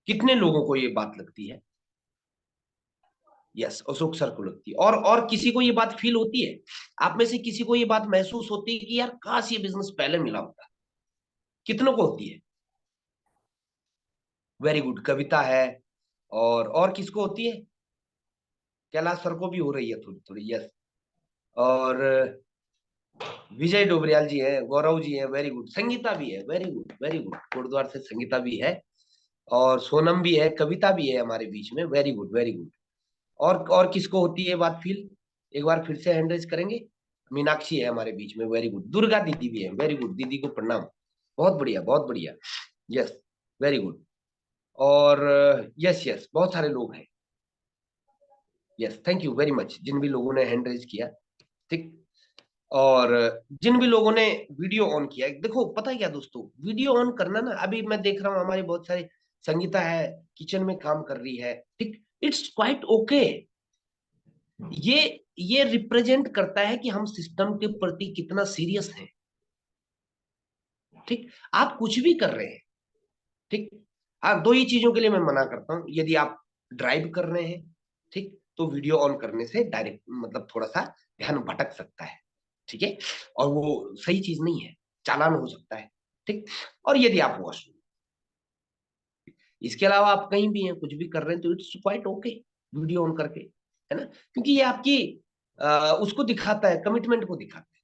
कितने लोगों को ये बात लगती है? यस, अशोक सर को लगती है। और किसी को ये बात फील होती है? आप में से किसी को ये बात महसूस होती है कि यार काश ये बिजनेस पहले मिला होता? कितनों को होती है? वेरी गुड, कविता है। और किसको होती है? कैलाश सर को भी हो रही है थोड़ी थोड़ी, यस। और विजय डोबरियाल जी है, गौरव जी है, वेरी गुड। संगीता भी है, very good very good, Kotdwar से संगीता भी है। और सोनम भी है, कविता भी है हमारे बीच में, वेरी गुड वेरी गुड। और किसको होती है बात फील? एक बार फिर से हैंड रेज करेंगे। मीनाक्षी है हमारे बीच में, वेरी गुड। दुर्गा दीदी भी है, वेरी गुड, दीदी को प्रणाम। बहुत बढ़िया बहुत बढ़िया, यस, वेरी गुड। और यस यस, बहुत सारे लोग हैं। Yes, thank you very much जिन भी लोगों ने हैंड रेज किया। ठीक। और जिन भी लोगों ने वीडियो ऑन किया, देखो पता है क्या दोस्तों, वीडियो ऑन करना ना, अभी मैं देख रहा हूँ हमारे बहुत सारे, संगीता है किचन में काम कर रही है, ठीक, इट्स क्वाइट ओके। ये ये रिप्रेजेंट करता है कि हम सिस्टम के प्रति कितना सीरियस हैं। ठीक। आप कुछ भी कर रहे हैं, ठीक। हाँ, दो ही चीजों के लिए मैं मना करता हूँ। यदि आप ड्राइव कर रहे हैं, ठीक, तो वीडियो ऑन करने से डायरेक्ट मतलब थोड़ा सा ध्यान भटक सकता है, ठीक है, और वो सही चीज नहीं है, चालान हो सकता है, ठीक। और यदि आप वॉशरूम, इसके अलावा आप कहीं भी हैं, कुछ भी कर रहे हैं, तो it's quite okay video on करके, है ना, क्योंकि ये आपकी उसको दिखाता है, कमिटमेंट को दिखाता है।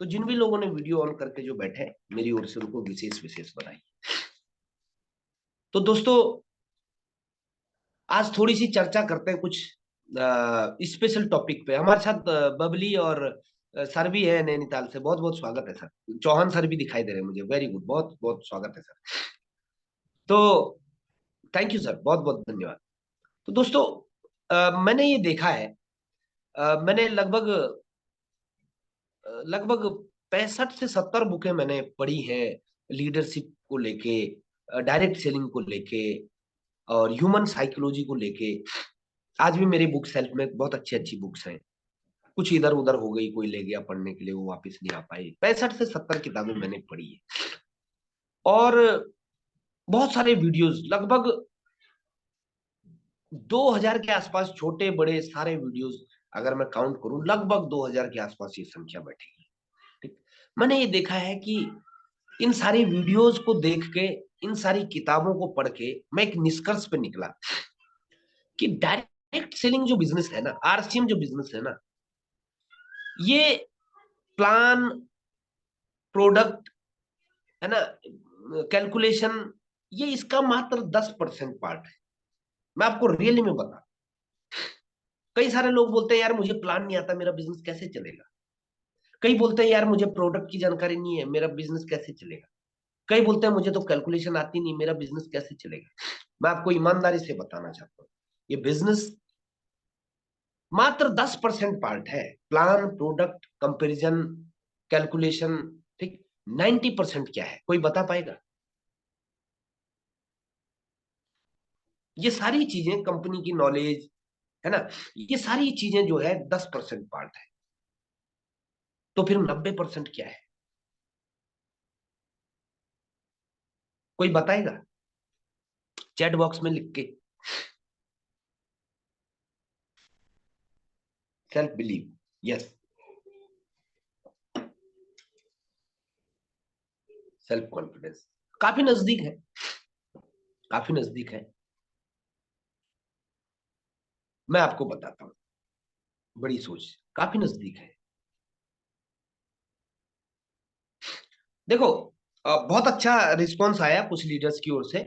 तो जिन भी लोगों ने वीडियो ऑन करके जो बैठे हैं, मेरी ओर से उनको विशेष विशेष बधाई। तो दोस्तों, आज थोड़ी सी चर्चा करते हैं कुछ स्पेशल टॉपिक पे। हमारे साथ बबली और सर भी है नैनीताल से, बहुत बहुत स्वागत है सर। चौहान सर भी दिखाई दे रहे हैं मुझे, वेरी गुड, बहुत बहुत स्वागत है सर। तो थैंक यू सर, बहुत बहुत धन्यवाद। तो दोस्तों, मैंने ये देखा है, मैंने लगभग 65 से 70 बुकें मैंने पढ़ी हैं, लीडरशिप को लेके, डायरेक्ट सेलिंग को लेके, और ह्यूमन साइकोलॉजी को लेके। आज भी मेरी बुक सेल्फ में बहुत अच्छी अच्छी बुक्स हैं। कुछ इधर उधर हो गई, कोई ले गया पढ़ने के लिए, वो वापस नहीं आ पाई। 65 से 70 किताबें मैंने पढ़ी है। और बहुत सारे वीडियोस, लगभग 2000 के आसपास, छोटे बड़े सारे वीडियोस, अगर मैं काउंट करूं लगभग 2000 के आसपास ये संख्या बैठेगी। ठीक। मैंने ये देखा है कि इन सारी वीडियोस को देख के, इन सारी किताबों को पढ़ के, मैं एक निष्कर्ष पे निकला कि डायरेक्ट सेलिंग जो बिजनेस है ना, आरसीएम जो बिजनेस है ना, ये प्लान, प्रोडक्ट, है ना, कैलकुलेशन, ये इसका मात्र 10% पार्ट है। मैं आपको रियली में बता, कई सारे लोग बोलते हैं यार मुझे प्लान नहीं आता, मेरा बिजनेस कैसे चलेगा। कई बोलते हैं यार मुझे प्रोडक्ट की जानकारी नहीं है, मेरा बिजनेस कैसे चलेगा। कई बोलते हैं मुझे तो कैलकुलेशन आती नहीं, मेरा बिजनेस कैसे चलेगा। मैं आपको ईमानदारी से बताना चाहता हूँ, ये बिजनेस मात्र 10% पार्ट है। प्लान, प्रोडक्ट, कंपैरिजन, कैलकुलेशन, ठीक, 90% क्या है, कोई बता पाएगा? ये सारी चीजें, कंपनी की नॉलेज, है ना, ये सारी चीजें जो है 10% पार्ट है। तो फिर 90% क्या है, कोई बताएगा? चैट बॉक्स में लिख के। Self believe, yes, self confidence, काफी नजदीक है, काफी नजदीक है। मैं आपको बताता हूँ, बड़ी सोच, काफी नजदीक है। देखो, बहुत अच्छा रिस्पॉन्स आया कुछ लीडर्स की ओर से।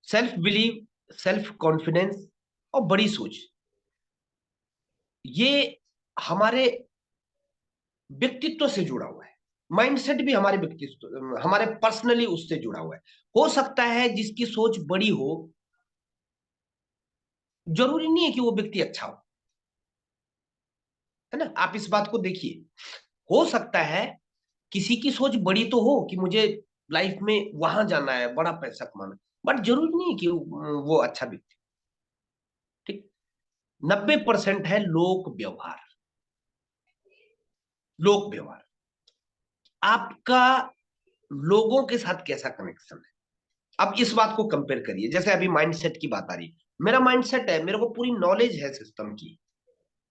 सेल्फ बिलीव, सेल्फ कॉन्फिडेंस और बड़ी सोच, ये हमारे व्यक्तित्व से जुड़ा हुआ है। माइंडसेट भी हमारे व्यक्तित्व, हमारे पर्सनली उससे जुड़ा हुआ है। हो सकता है जिसकी सोच बड़ी हो, जरूरी नहीं है कि वो व्यक्ति अच्छा हो, है ना। आप इस बात को देखिए, हो सकता है किसी की सोच बड़ी तो हो कि मुझे लाइफ में वहां जाना है, बड़ा पैसा कमाना, बट जरूरी नहीं है कि वो अच्छा व्यक्ति, ठीक। 90% है लोक व्यवहार। लोक व्यवहार, आपका लोगों के साथ कैसा कनेक्शन है, अब इस बात को कंपेयर करिए, जैसे अभी माइंडसेट की बात आ रही है, मेरा माइंडसेट है, मेरे को पूरी नॉलेज है सिस्टम की,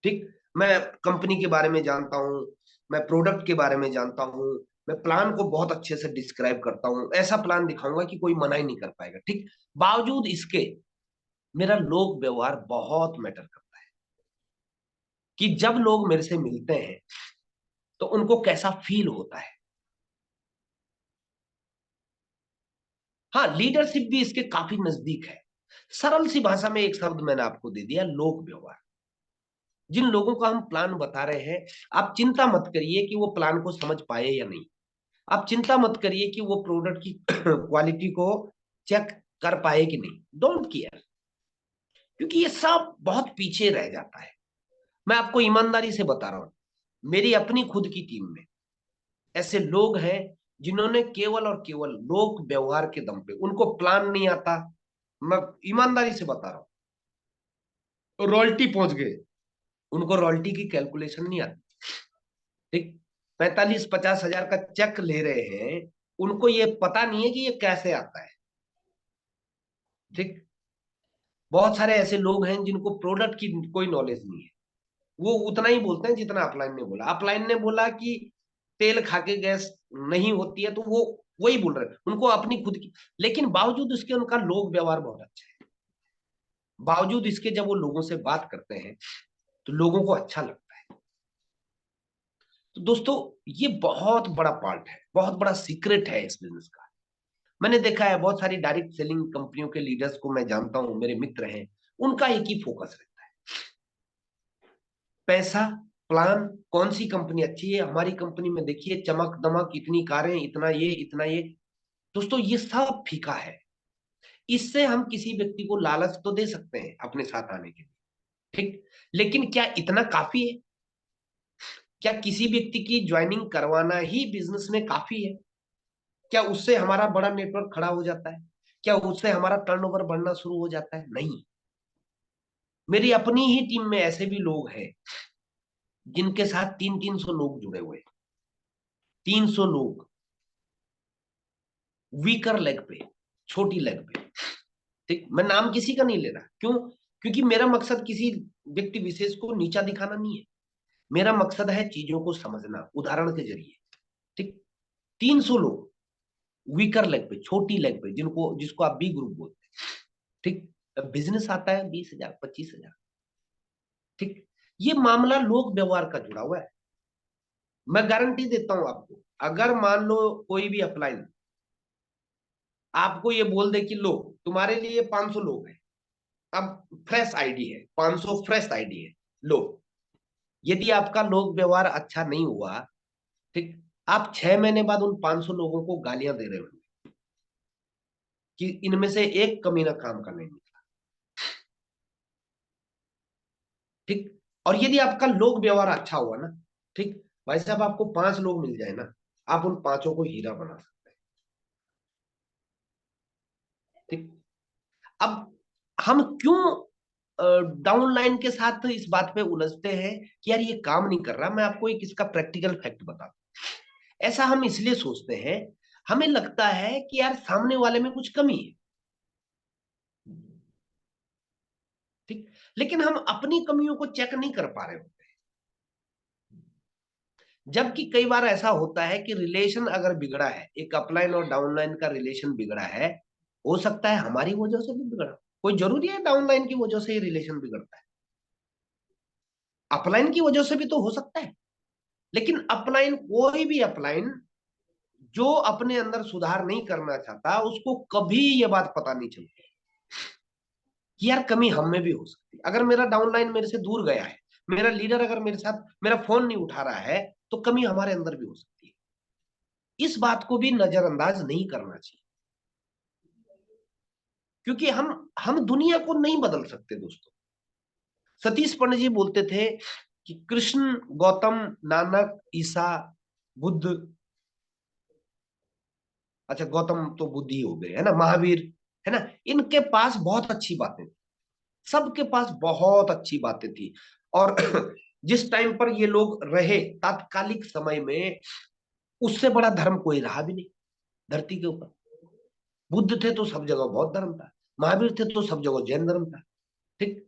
ठीक, मैं कंपनी के बारे में जानता हूँ, मैं प्रोडक्ट के बारे में जानता हूँ, मैं प्लान को बहुत अच्छे से डिस्क्राइब करता हूँ, ऐसा प्लान दिखाऊंगा कि कोई मना ही नहीं कर पाएगा, ठीक। बावजूद इसके मेरा लोक व्यवहार बहुत मैटर करता है, कि जब लोग मेरे से मिलते हैं तो उनको कैसा फील होता है। हाँ, लीडरशिप भी इसके काफी नजदीक है। सरल सी भाषा में एक शब्द मैंने आपको दे दिया, लोक व्यवहार। जिन लोगों का हम प्लान बता रहे हैं, आप चिंता मत करिए कि वो प्लान को समझ पाए या नहीं, आप चिंता मत करिए कि वो प्रोडक्ट की क्वालिटी को चेक कर पाए कि नहीं, डोंट केयर, क्योंकि ये सब बहुत पीछे रह जाता है। मैं आपको ईमानदारी से बता रहा हूं, मेरी अपनी खुद की टीम में ऐसे लोग हैं जिन्होंने केवल और केवल लोक व्यवहार के दम पे, उनको प्लान नहीं आता, मैं ईमानदारी से बता रहा हूं, रॉयल्टी पहुंच गए, उनको रॉयल्टी की कैलकुलेशन नहीं आती, ठीक। 45-50 हजार का चेक ले रहे हैं, उनको ये पता नहीं है कि ये कैसे आता है, ठीक। बहुत सारे ऐसे लोग हैं जिनको प्रोडक्ट की कोई नॉलेज नहीं है, वो उतना ही बोलते हैं जितना अपलाइन ने बोला। अपलाइन ने बोला कि तेल खा के गैस नहीं होती है, तो वो वही बोल रहे हैं, उनको अपनी खुद की, लेकिन बावजूद उसके उनका लोक व्यवहार बहुत अच्छा है, बावजूद इसके जब वो लोगों से बात करते हैं तो लोगों को अच्छा लगता है। तो दोस्तों, ये बहुत बड़ा पार्ट है, बहुत बड़ा सीक्रेट है इस बिजनेस का। मैंने देखा है बहुत सारी डायरेक्ट सेलिंग कंपनियों के लीडर्स को मैं जानता हूं, मेरे मित्र हैं, उनका एक ही फोकस रहता है, पैसा, प्लान, कौन सी कंपनी अच्छी है, हमारी कंपनी में देखिए चमक दमक, इतनी कारें, इतना ये इतना ये। दोस्तों, ये सब फीका है। इससे हम किसी व्यक्ति को लालच तो दे सकते हैं अपने साथ आने के लिए, ठीक, लेकिन क्या इतना काफी है? क्या किसी व्यक्ति की ज्वाइनिंग करवाना ही बिजनेस में काफी है? क्या उससे हमारा बड़ा नेटवर्क खड़ा हो जाता है? क्या उससे हमारा टर्नओवर बढ़ना शुरू हो जाता है? नहीं। मेरी अपनी ही टीम में ऐसे भी लोग हैं जिनके साथ 300-300 लोग जुड़े हुए हैं, 300 लोग, वीकर लेग पे, छोटी लेग पे, ठीक। मैं नाम किसी का नहीं ले रहा, क्यों? क्योंकि मेरा मकसद किसी व्यक्ति विशेष को नीचा दिखाना नहीं है, मेरा मकसद है चीजों को समझना उदाहरण के जरिए, ठीक। 300 लोग वीकर लेग पे, छोटी लेग पे, जिनको जिसको आप बी ग्रुप बोलते हैं, ठीक। बिजनेस आता है 20,000 25,000, ठीक। ये मामला लोक व्यवहार का जुड़ा हुआ है। मैं गारंटी देता हूं आपको, अगर मान लो कोई भी अपलाइन आपको ये बोल दे कि लो, तुम्हारे लिए 500 लोग हैं, अब फ्रेश आईडी है, 500 फ्रेश आईडी है, लो। यदि आपका लोक व्यवहार अच्छा नहीं हुआ, ठीक, आप 6 महीने बाद उन 500 लोगों को गालियां दे रहे हो कि इनमें से एक कमीना काम का नहीं निकला, ठीक। और यदि आपका लोक व्यवहार अच्छा हुआ ना, ठीक, भाई साहब, आपको 5 लोग मिल जाए ना, आप उन पांचों को हीरा बना सकते हैं, ठीक। अब हम क्यों डाउनलाइन के साथ इस बात पे उलझते हैं कि यार ये काम नहीं कर रहा? मैं आपको एक इसका प्रैक्टिकल फैक्ट बता दूं। ऐसा हम इसलिए सोचते हैं, हमें लगता है कि यार सामने वाले में कुछ कमी है, ठीक, लेकिन हम अपनी कमियों को चेक नहीं कर पा रहे होते हैं। जबकि कई बार ऐसा होता है कि रिलेशन अगर बिगड़ा है, एक अपलाइन और डाउनलाइन का रिलेशन बिगड़ा है, हो सकता है हमारी वजह से भी बिगड़ा, कोई जरूरी है डाउनलाइन की वजह से ही रिलेशन बिगड़ता है? अपलाइन की वजह से भी तो हो सकता है। लेकिन अपलाइन, कोई भी अपलाइन जो अपने अंदर सुधार नहीं करना चाहता, उसको कभी ये बात पता नहीं चलती कि यार कमी हम में भी हो सकती है। अगर मेरा डाउनलाइन मेरे से दूर गया है, मेरा लीडर अगर मेरे साथ मेरा फोन नहीं उठा रहा है, तो कमी हमारे अंदर भी हो सकती है। इस बात को भी नजरअंदाज नहीं करना चाहिए, क्योंकि हम दुनिया को नहीं बदल सकते दोस्तों। सतीश पंडित जी बोलते थे कि कृष्ण, गौतम, नानक, ईसा, बुद्ध, अच्छा गौतम तो बुद्धि हो गए है ना, महावीर, है ना, इनके पास बहुत अच्छी बातें थी, सबके पास बहुत अच्छी बातें थी। और जिस टाइम पर ये लोग रहे तात्कालिक समय में, उससे बड़ा धर्म कोई रहा भी नहीं धरती के ऊपर। बुद्ध थे तो सब जगह बौद्ध धर्म था, महावीर थे तो सब जगह जैन धर्म था, ठीक,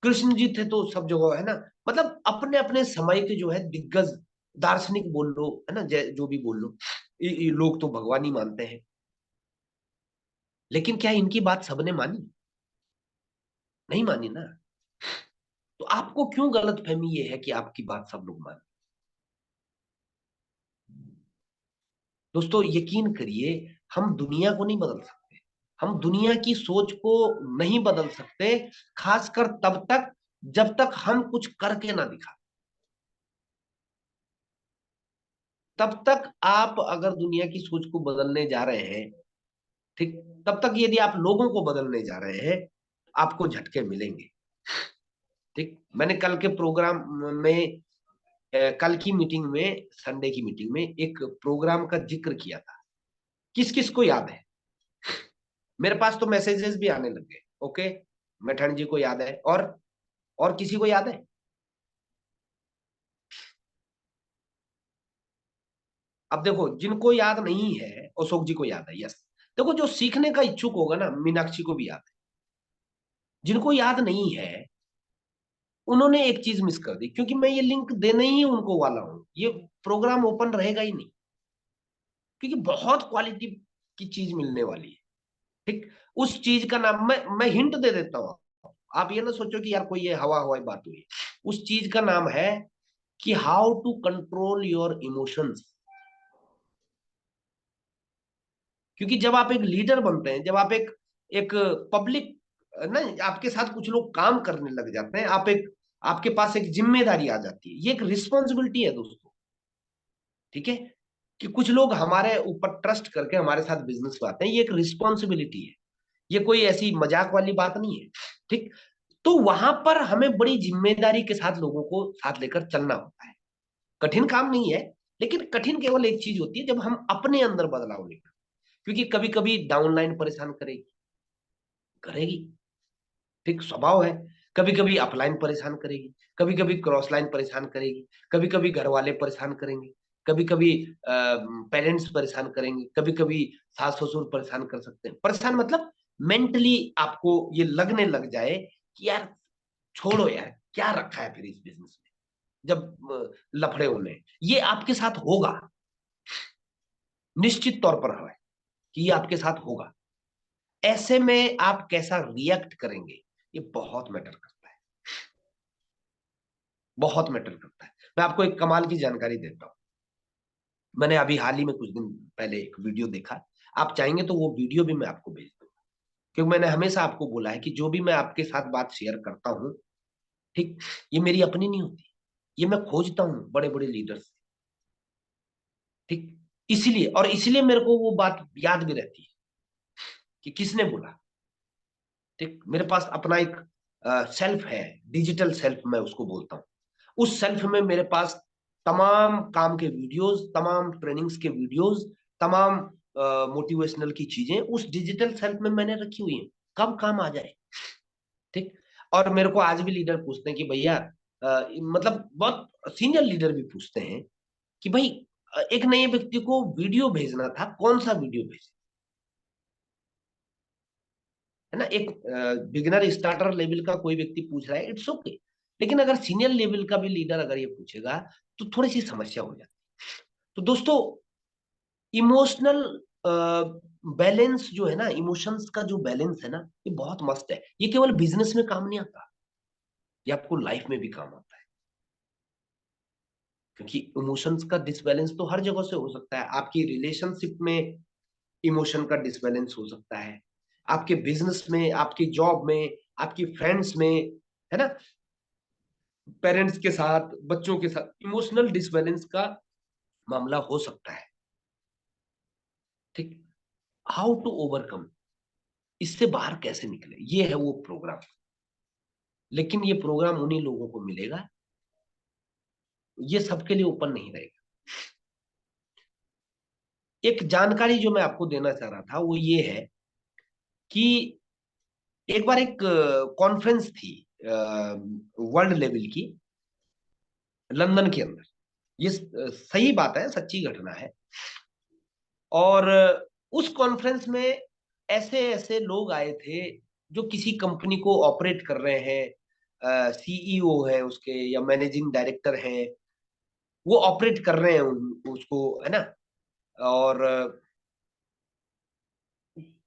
कृष्ण जी थे तो सब जगह, है ना, मतलब अपने अपने समय के जो है दिग्गज दार्शनिक बोल लो, है ना, जो भी बोल लो, ये लोग तो भगवान ही मानते हैं। लेकिन क्या इनकी बात सबने मानी? नहीं मानी ना। तो आपको क्यों गलतफहमी ये है कि आपकी बात सब लोग मान? दोस्तों यकीन करिए, हम दुनिया को नहीं बदल सकते, हम दुनिया की सोच को नहीं बदल सकते, खासकर तब तक जब तक हम कुछ करके ना दिखा। तब तक आप अगर दुनिया की सोच को बदलने जा रहे हैं, ठीक, तब तक यदि आप लोगों को बदलने जा रहे हैं, आपको झटके मिलेंगे। ठीक, मैंने कल के प्रोग्राम में, कल की मीटिंग में, संडे की मीटिंग में एक प्रोग्राम का जिक्र किया था। किस किस को याद है? मेरे पास तो मैसेजेस भी आने लग गए। ओके, मैठण जी को याद है, और किसी को याद है? अब देखो, जिनको याद नहीं है, अशोक जी को याद है, यस। देखो, जो सीखने का इच्छुक होगा ना, मीनाक्षी को भी याद है। जिनको याद नहीं है, उन्होंने एक चीज मिस कर दी, क्योंकि मैं ये लिंक देने ही उनको वाला हूं। ये प्रोग्राम ओपन रहेगा ही नहीं, क्योंकि बहुत क्वालिटी की चीज मिलने वाली है। ठीक, उस चीज का नाम मैं हिंट दे देता हूँ। आप ये ना सोचो कि यार कोई ये हवा हवाई बात हुई। उस चीज का नाम है कि how to control your emotions. क्योंकि जब आप एक लीडर बनते हैं, जब आप एक एक पब्लिक ना, आपके साथ कुछ लोग काम करने लग जाते हैं, आपके पास एक जिम्मेदारी आ जाती है, ये एक रिस्पॉन्सिबिलिटी है दोस्तों। ठीक है, कि कुछ लोग हमारे ऊपर ट्रस्ट करके हमारे साथ बिजनेस में आते हैं, ये एक रिस्पॉन्सिबिलिटी है, ये कोई ऐसी मजाक वाली बात नहीं है। ठीक, तो वहां पर हमें बड़ी जिम्मेदारी के साथ लोगों को साथ लेकर चलना होता है। कठिन काम नहीं है, लेकिन कठिन केवल एक चीज होती है, जब हम अपने अंदर बदलाव लेकर। क्योंकि कभी कभी डाउनलाइन परेशान करेगी, करेगी, ठीक, स्वभाव है। कभी कभी अपलाइन परेशान करेगी, कभी कभी क्रॉस लाइन परेशान करेगी, कभी कभी घर वाले परेशान करेंगे, कभी कभी पेरेंट्स परेशान करेंगे, कभी कभी सास ससुर परेशान कर सकते हैं। परेशान मतलब मेंटली आपको ये लगने लग जाए कि यार छोड़ो यार, क्या रखा है फिर इस बिजनेस में, जब लफड़े होने हैं। ये आपके साथ होगा, निश्चित तौर पर है कि ये आपके साथ होगा। ऐसे में आप कैसा रिएक्ट करेंगे, ये बहुत मैटर करता है, बहुत मैटर करता है। मैं आपको एक कमाल की जानकारी देता हूं। मैंने अभी हाल ही में कुछ दिन पहले एक वीडियो देखा। आप चाहेंगे तो वो वीडियो भी मैं आपको भेज दूंगा, क्योंकि मैंने हमेशा आपको बोला है कि जो भी मैं आपके साथ बात शेयर करता हूं, ठीक, ये मेरी अपनी नहीं होती, ये मैं खोजता हूं बड़े बड़े लीडर्स से। ठीक, इसलिए मेरे को वो बात याद भी रहती है कि किसने बोला। ठीक, मेरे पास अपना एक सेल्फ है, डिजिटल सेल्फ मैं उसको बोलता हूँ। उस सेल्फ में मेरे पास तमाम काम के वीडियोस, तमाम ट्रेनिंग्स के वीडियोस, तमाम मोटिवेशनल की चीजें उस डिजिटल सेल्फ में मैंने रखी हुई हैं, कब काम आ जाए। ठीक, और मेरे को आज भी लीडर पूछते हैं कि भैया, मतलब बहुत सीनियर लीडर भी पूछते हैं कि भाई, एक नए व्यक्ति को वीडियो भेजना था, कौन सा वीडियो भेजे, है ना। एक बिगिनर स्टार्टर लेवल का कोई व्यक्ति पूछ रहा है, इट्स ओके। लेकिन अगर सीनियर लेवल का भी लीडर अगर ये पूछेगा, तो थोड़ी सी समस्या हो जाती है। तो दोस्तों, इमोशनल बैलेंस जो है ना, इमोशंस का जो बैलेंस है ना, ये बहुत मस्त है। ये केवल बिजनेस में काम नहीं आता, ये आपको लाइफ में भी काम आता है। क्योंकि इमोशंस का डिसबैलेंस तो हर जगह से हो सकता है। आपकी रिलेशनशिप में इमोशन का डिसबैलेंस हो सकता है, आपके बिजनेस में, आपकी जॉब में, आपकी फ्रेंड्स में, है ना, पेरेंट्स के साथ, बच्चों के साथ इमोशनल डिसबैलेंस का मामला हो सकता है। ठीक, हाउ टू ओवरकम, इससे बाहर कैसे निकले, ये है वो प्रोग्राम। लेकिन ये प्रोग्राम उन्हीं लोगों को मिलेगा, ये सबके लिए ओपन नहीं रहेगा। एक जानकारी जो मैं आपको देना चाह रहा था वो ये है कि एक बार एक कॉन्फ्रेंस थी वर्ल्ड लेवल की, लंदन के अंदर। ये सही बात है, सच्ची घटना है। और उस कॉन्फ्रेंस में ऐसे ऐसे लोग आए थे जो किसी कंपनी को ऑपरेट कर रहे हैं, सीईओ है उसके या मैनेजिंग डायरेक्टर हैं, वो ऑपरेट कर रहे हैं उसको, है ना। और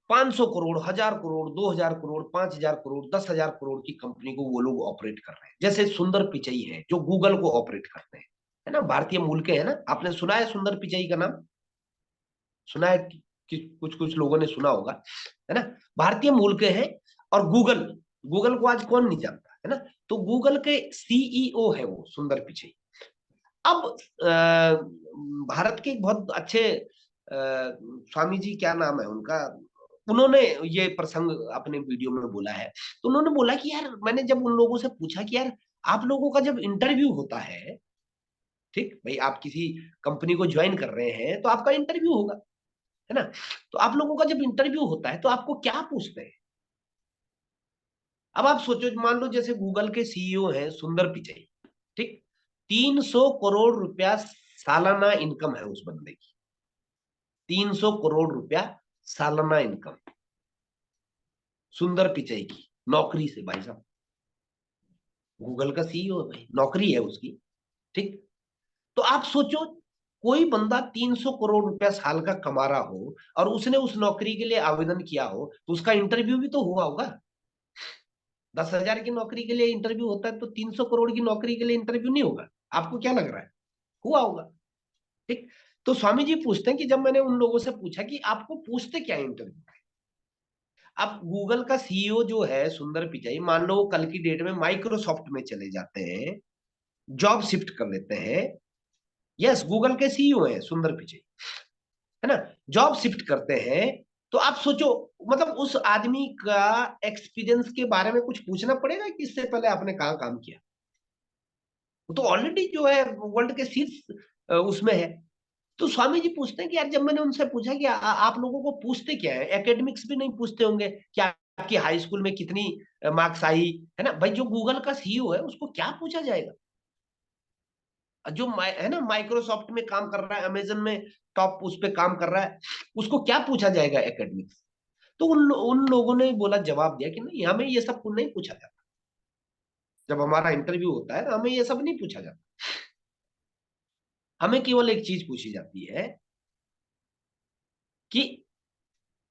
500 करोड़, 1000 करोड़, 2000 करोड़, 5000 करोड़, 10,000 करोड़ की कंपनी को वो लोग ऑपरेट कर रहे हैं। जैसे सुंदर पिचई है जो गूगल को ऑपरेट करते हैं, है ना, भारतीय मूल के, है ना। आपने सुना है सुंदर पिचई का नाम? सुना है कि कुछ कुछ लोगों ने सुना होगा, है ना। भारतीय मूल के हैं। और गूगल, गूगल को आज कौन नहीं जानता, है ना। तो गूगल के सीईओ है वो सुंदर पिचई। अब भारत के एक बहुत अच्छे स्वामी जी, क्या नाम है उनका, उन्होंने ये प्रसंग अपने वीडियो में बोला है। तो उन्होंने बोला कि यार, मैंने जब उन लोगों से पूछा कि यार, आप लोगों का जब इंटरव्यू होता है, ठीक भाई, आप किसी कंपनी को ज्वाइन कर रहे हैं तो आपका इंटरव्यू होगा, है ना। तो आप लोगों का जब इंटरव्यू होता है तो आपको क्या पूछते हैं? अब आप सोचो, मान लो जैसे गूगल के सीईओ हैं सुंदर पिचई, ठीक, 300 करोड़ रुपया सालाना इनकम है उस बंदे की। 300 करोड़ रुपया सालाना इनकम सुंदर पिचई की, नौकरी से, भाई साहब। गूगल का सीईओ है भाई, नौकरी है उसकी, ठीक। तो आप सोचो, कोई बंदा 300 करोड़ रुपया साल का कमा रहा हो और उसने उस नौकरी के लिए आवेदन किया हो, तो उसका इंटरव्यू भी तो हुआ होगा। 10,000 की नौकरी के लिए इंटरव्यू होता है, तो 300 करोड़ की नौकरी के लिए इंटरव्यू नहीं होगा? आपको क्या लग रहा है? हुआ होगा, ठीक। तो स्वामी जी पूछते हैं कि जब मैंने उन लोगों से पूछा कि आपको पूछते क्या इंटरव्यू में? अब गूगल का सीईओ जो है सुंदर पिचाई, मान लो वो कल की डेट में माइक्रोसॉफ्ट में चले जाते हैं, जॉब शिफ्ट कर लेते हैं। यस, गूगल के सीईओ है सुंदर पिचाई, है ना। जॉब शिफ्ट करते हैं, तो आप सोचो, मतलब उस आदमी का एक्सपीरियंस के बारे में कुछ पूछना पड़ेगा कि इससे पहले आपने कहाँ काम किया? वो तो ऑलरेडी जो है वर्ल्ड के शीर्ष उसमें है। तो स्वामी जी पूछते हैं कि यार, जब मैंने उनसे पूछा कि आप लोगों को पूछते क्या है, एकेडमिक्स भी नहीं पूछते होंगे कि आपकी हाई स्कूल में कितनी मार्क्स आई, है ना भाई। जो गूगल का सीईओ है उसको क्या पूछा जाएगा? जो है ना, माइक्रोसॉफ्ट में काम कर रहा है, अमेजन में टॉप उस पे काम कर रहा है, उसको क्या पूछा जाएगा एकेडमिक्स? तो उन लोगों ने बोला, जवाब दिया कि नहीं, हमें ये सब नहीं पूछा जाता। जब हमारा इंटरव्यू होता है तो हमें ये सब नहीं पूछा जाता। हमें केवल एक चीज पूछी जाती है कि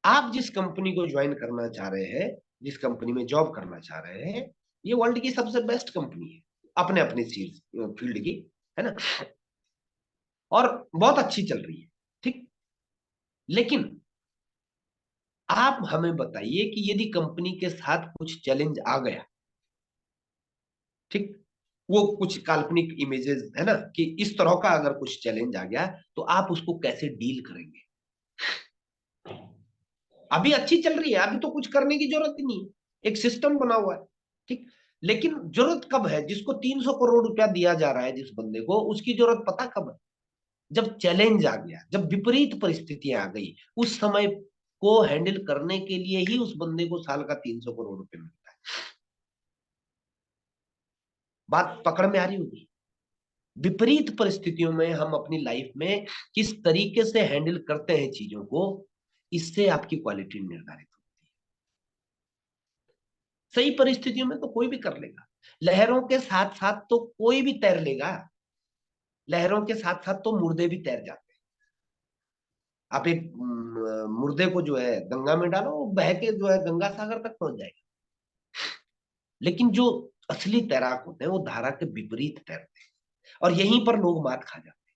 आप जिस कंपनी को ज्वाइन करना चाह रहे हैं, जिस कंपनी में जॉब करना चाह रहे हैं, ये वर्ल्ड की सबसे बेस्ट कंपनी है अपने अपने फील्ड की, है ना। और बहुत अच्छी चल रही है, ठीक। लेकिन आप हमें बताइए कि यदि कंपनी के साथ कुछ चैलेंज आ गया, ठीक, वो कुछ काल्पनिक इमेजेस है ना, कि इस तरह का अगर कुछ चैलेंज आ गया, तो आप उसको कैसे डील करेंगे? अभी अच्छी चल रही है, अभी तो कुछ करने की जरूरत ही नहीं है, एक सिस्टम बना हुआ है, ठीक। लेकिन जरूरत कब है? जिसको 300 करोड़ रुपया दिया जा रहा है जिस बंदे को, उसकी जरूरत पता कब है? जब चैलेंज आ गया, जब विपरीत परिस्थितियां आ गई, उस समय को हैंडल करने के लिए ही उस बंदे को साल का 300 करोड़ रुपया मिलता है। बात पकड़ में आ रही होगी? विपरीत परिस्थितियों में हम अपनी लाइफ में किस तरीके से हैंडल करते हैं चीजों को, इससे आपकी क्वालिटी निर्धारित होती है। सही परिस्थितियों में तो कोई भी कर लेगा, लहरों के साथ साथ तो कोई भी तैर लेगा, लहरों के साथ साथ तो मुर्दे भी तैर जाते हैं। आप एक मुर्दे को जो है गंगा में डालो, वो बह के जो है गंगा सागर तक पहुंच जाएगा। लेकिन जो असली तैराक होते हैं वो धारा के विपरीत तैरते हैं, और यहीं पर लोग मात खा जाते हैं।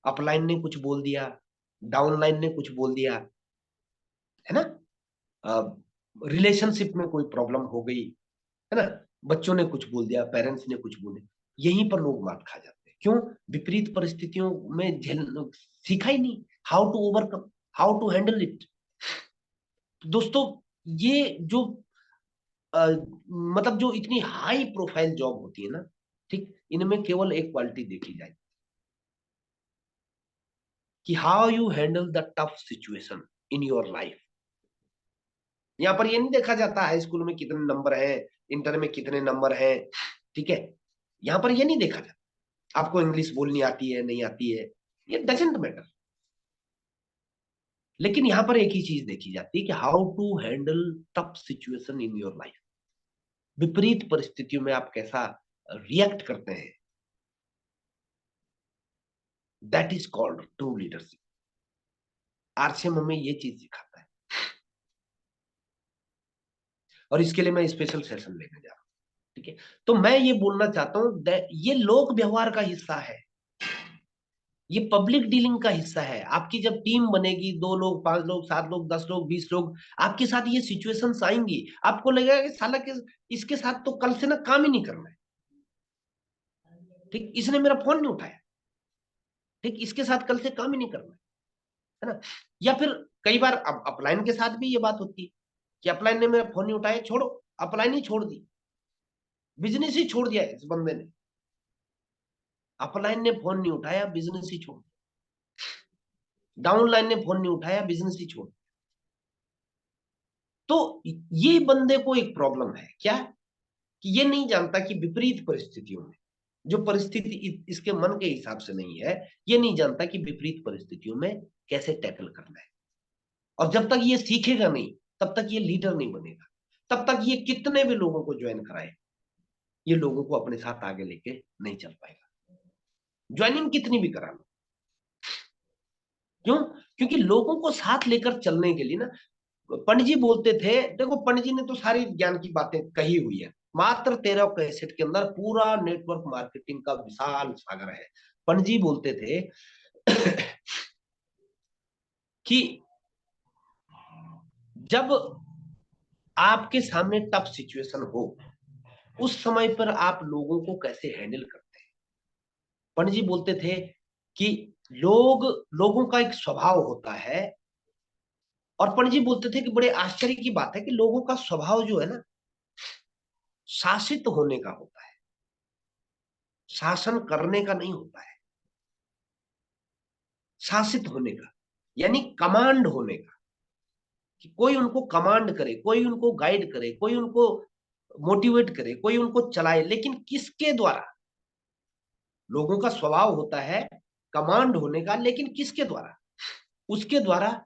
अपलाइन ने कुछ बोल दिया, डाउनलाइन ने कुछ बोल दिया, है ना। रिलेशनशिप में कोई प्रॉब्लम हो गई, है ना, बच्चों ने कुछ बोल दिया, पेरेंट्स ने कुछ बोले, यहीं पर लोग मात खा जाते हैं। क्यों? विपरीत परिस्थितियों में झेल सीखा ही नहीं, how to overcome, how to handle it. दोस्तों, ये जो मतलब जो इतनी हाई प्रोफाइल जॉब होती है ना, ठीक, इनमें केवल एक क्वालिटी देखी जाए कि how you handle the tough situation in your life. यहाँ पर ये नहीं देखा जाता हाई स्कूल में कितने नंबर हैं, इंटर में कितने नंबर हैं, ठीक है। यहाँ पर ये नहीं देखा जाता आपको इंग्लिश बोलनी आती है नहीं आती है, ये डजेंट मैटर। लेकिन यहां पर एक ही चीज देखी जाती है कि how to handle tough situation in your life. विपरीत परिस्थितियों में आप कैसा रिएक्ट करते हैं, that is called true leadership. RCM हमें ये चीज सिखाता है, और इसके लिए मैं स्पेशल सेशन लेने जा रहा हूं। ठीक है, तो मैं ये बोलना चाहता हूं, ये लोक व्यवहार का हिस्सा है, ये पब्लिक डीलिंग का हिस्सा है। आपकी जब टीम बनेगी, 2 लोग, 5 लोग, 7 लोग, 10 लोग, 20 लोग, आपके साथ ये सिचुएशंस आएंगी, आपको लगेगा कि साला के इसके साथ तो कल से ना काम ही नहीं करना है। ठीक, इसने मेरा फोन नहीं उठाया, ठीक, इसके साथ कल से काम ही नहीं करना है ना। या फिर कई बार अब अपलाइन के साथ भी ये बात होती है कि अपलाइन ने मेरा फोन नहीं उठाया, छोड़ो, अपलाइन ही छोड़ दी, बिजनेस ही छोड़ दिया इस बंदे ने। अपलाइन ने फोन नहीं उठाया, बिजनेस ही छोड़ दिया। डाउनलाइन ने फोन नहीं उठाया, बिजनेस ही छोड़ दिया। तो ये बंदे को एक प्रॉब्लम है क्या, कि ये नहीं जानता कि विपरीत परिस्थितियों में, जो परिस्थिति इसके मन के हिसाब से नहीं है, ये नहीं जानता कि विपरीत परिस्थितियों में कैसे टैकल करना है। और जब तक ये सीखेगा नहीं, तब तक ये लीडर नहीं बनेगा। तब तक ये कितने भी लोगों को ज्वाइन कराए, ये लोगों को अपने साथ आगे लेके नहीं चल पाएगा। ज्वाइनिंग कितनी भी करा लो, क्यों? क्योंकि लोगों को साथ लेकर चलने के लिए ना, पंडित जी बोलते थे, देखो पंडित जी ने तो सारी ज्ञान की बातें कही हुई है, मात्र 13 कैसेट के अंदर पूरा नेटवर्क मार्केटिंग का विशाल सागर है। पंडित जी बोलते थे कि जब आपके सामने टफ सिचुएशन हो, उस समय पर आप लोगों को कैसे हैंडल करते हैं। पंडित जी बोलते थे कि लोगों का एक स्वभाव होता है, और पंडित जी बोलते थे कि बड़े आश्चर्य की बात है कि लोगों का स्वभाव जो है ना, शासित होने का होता है, शासन करने का नहीं होता है, शासित होने का, यानी कमांड होने का, कि कोई उनको कमांड करे, कोई उनको गाइड करे, कोई उनको मोटिवेट करे, कोई उनको चलाए, लेकिन किसके द्वारा। लोगों का स्वभाव होता है कमांड होने का, लेकिन किसके द्वारा? उसके द्वारा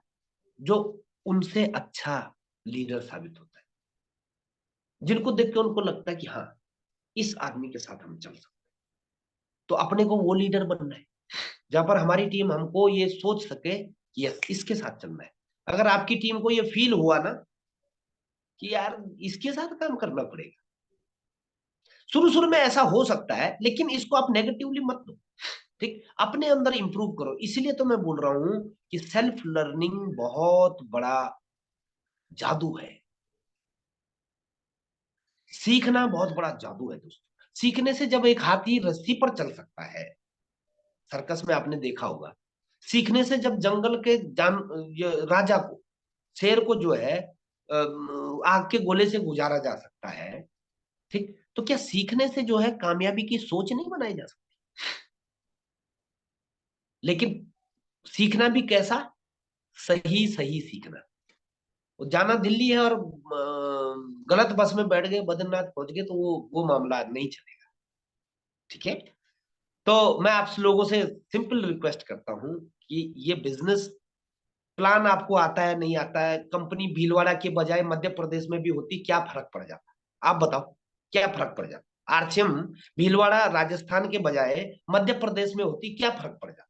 जो उनसे अच्छा लीडर साबित होता है, जिनको देख के उनको लगता है कि हाँ, इस आदमी के साथ हम चल सकते हैं। तो अपने को वो लीडर बनना है जहां पर हमारी टीम हमको ये सोच सके कि यस, इसके साथ चलना है। अगर आपकी टीम को ये फील हुआ ना कि यार इसके साथ काम करना पड़ेगा, शुरू शुरू में ऐसा हो सकता है, लेकिन इसको आप नेगेटिवली मत लो। ठीक, अपने अंदर इंप्रूव करो। इसीलिए तो मैं बोल रहा हूं कि सेल्फ लर्निंग बहुत बड़ा जादू है, सीखना बहुत बड़ा जादू है दोस्तों। सीखने से जब एक हाथी रस्सी पर चल सकता है, सर्कस में आपने देखा होगा, सीखने से जब जंगल के राजा को, शेर को जो है आग के गोले से गुजारा जा सकता है, ठीक, तो क्या सीखने से जो है कामयाबी की सोच नहीं बनाई जा सकती? लेकिन सीखना भी कैसा, सही सही सीखना। वो जाना दिल्ली है और गलत बस में बैठ गए, बद्रीनाथ पहुंच गए, तो वो मामला नहीं चलेगा। ठीक है, तो मैं आप लोगों से सिंपल रिक्वेस्ट करता हूं कि ये बिजनेस प्लान आपको आता है नहीं आता है, कंपनी भीलवाड़ा के बजाय मध्य प्रदेश में भी होती, क्या फर्क पड़ जाता? आप बताओ, क्या फर्क पड़ जाता? आरसीएम भीलवाड़ा राजस्थान के बजाय मध्य प्रदेश में होती, क्या फर्क पड़ जाता?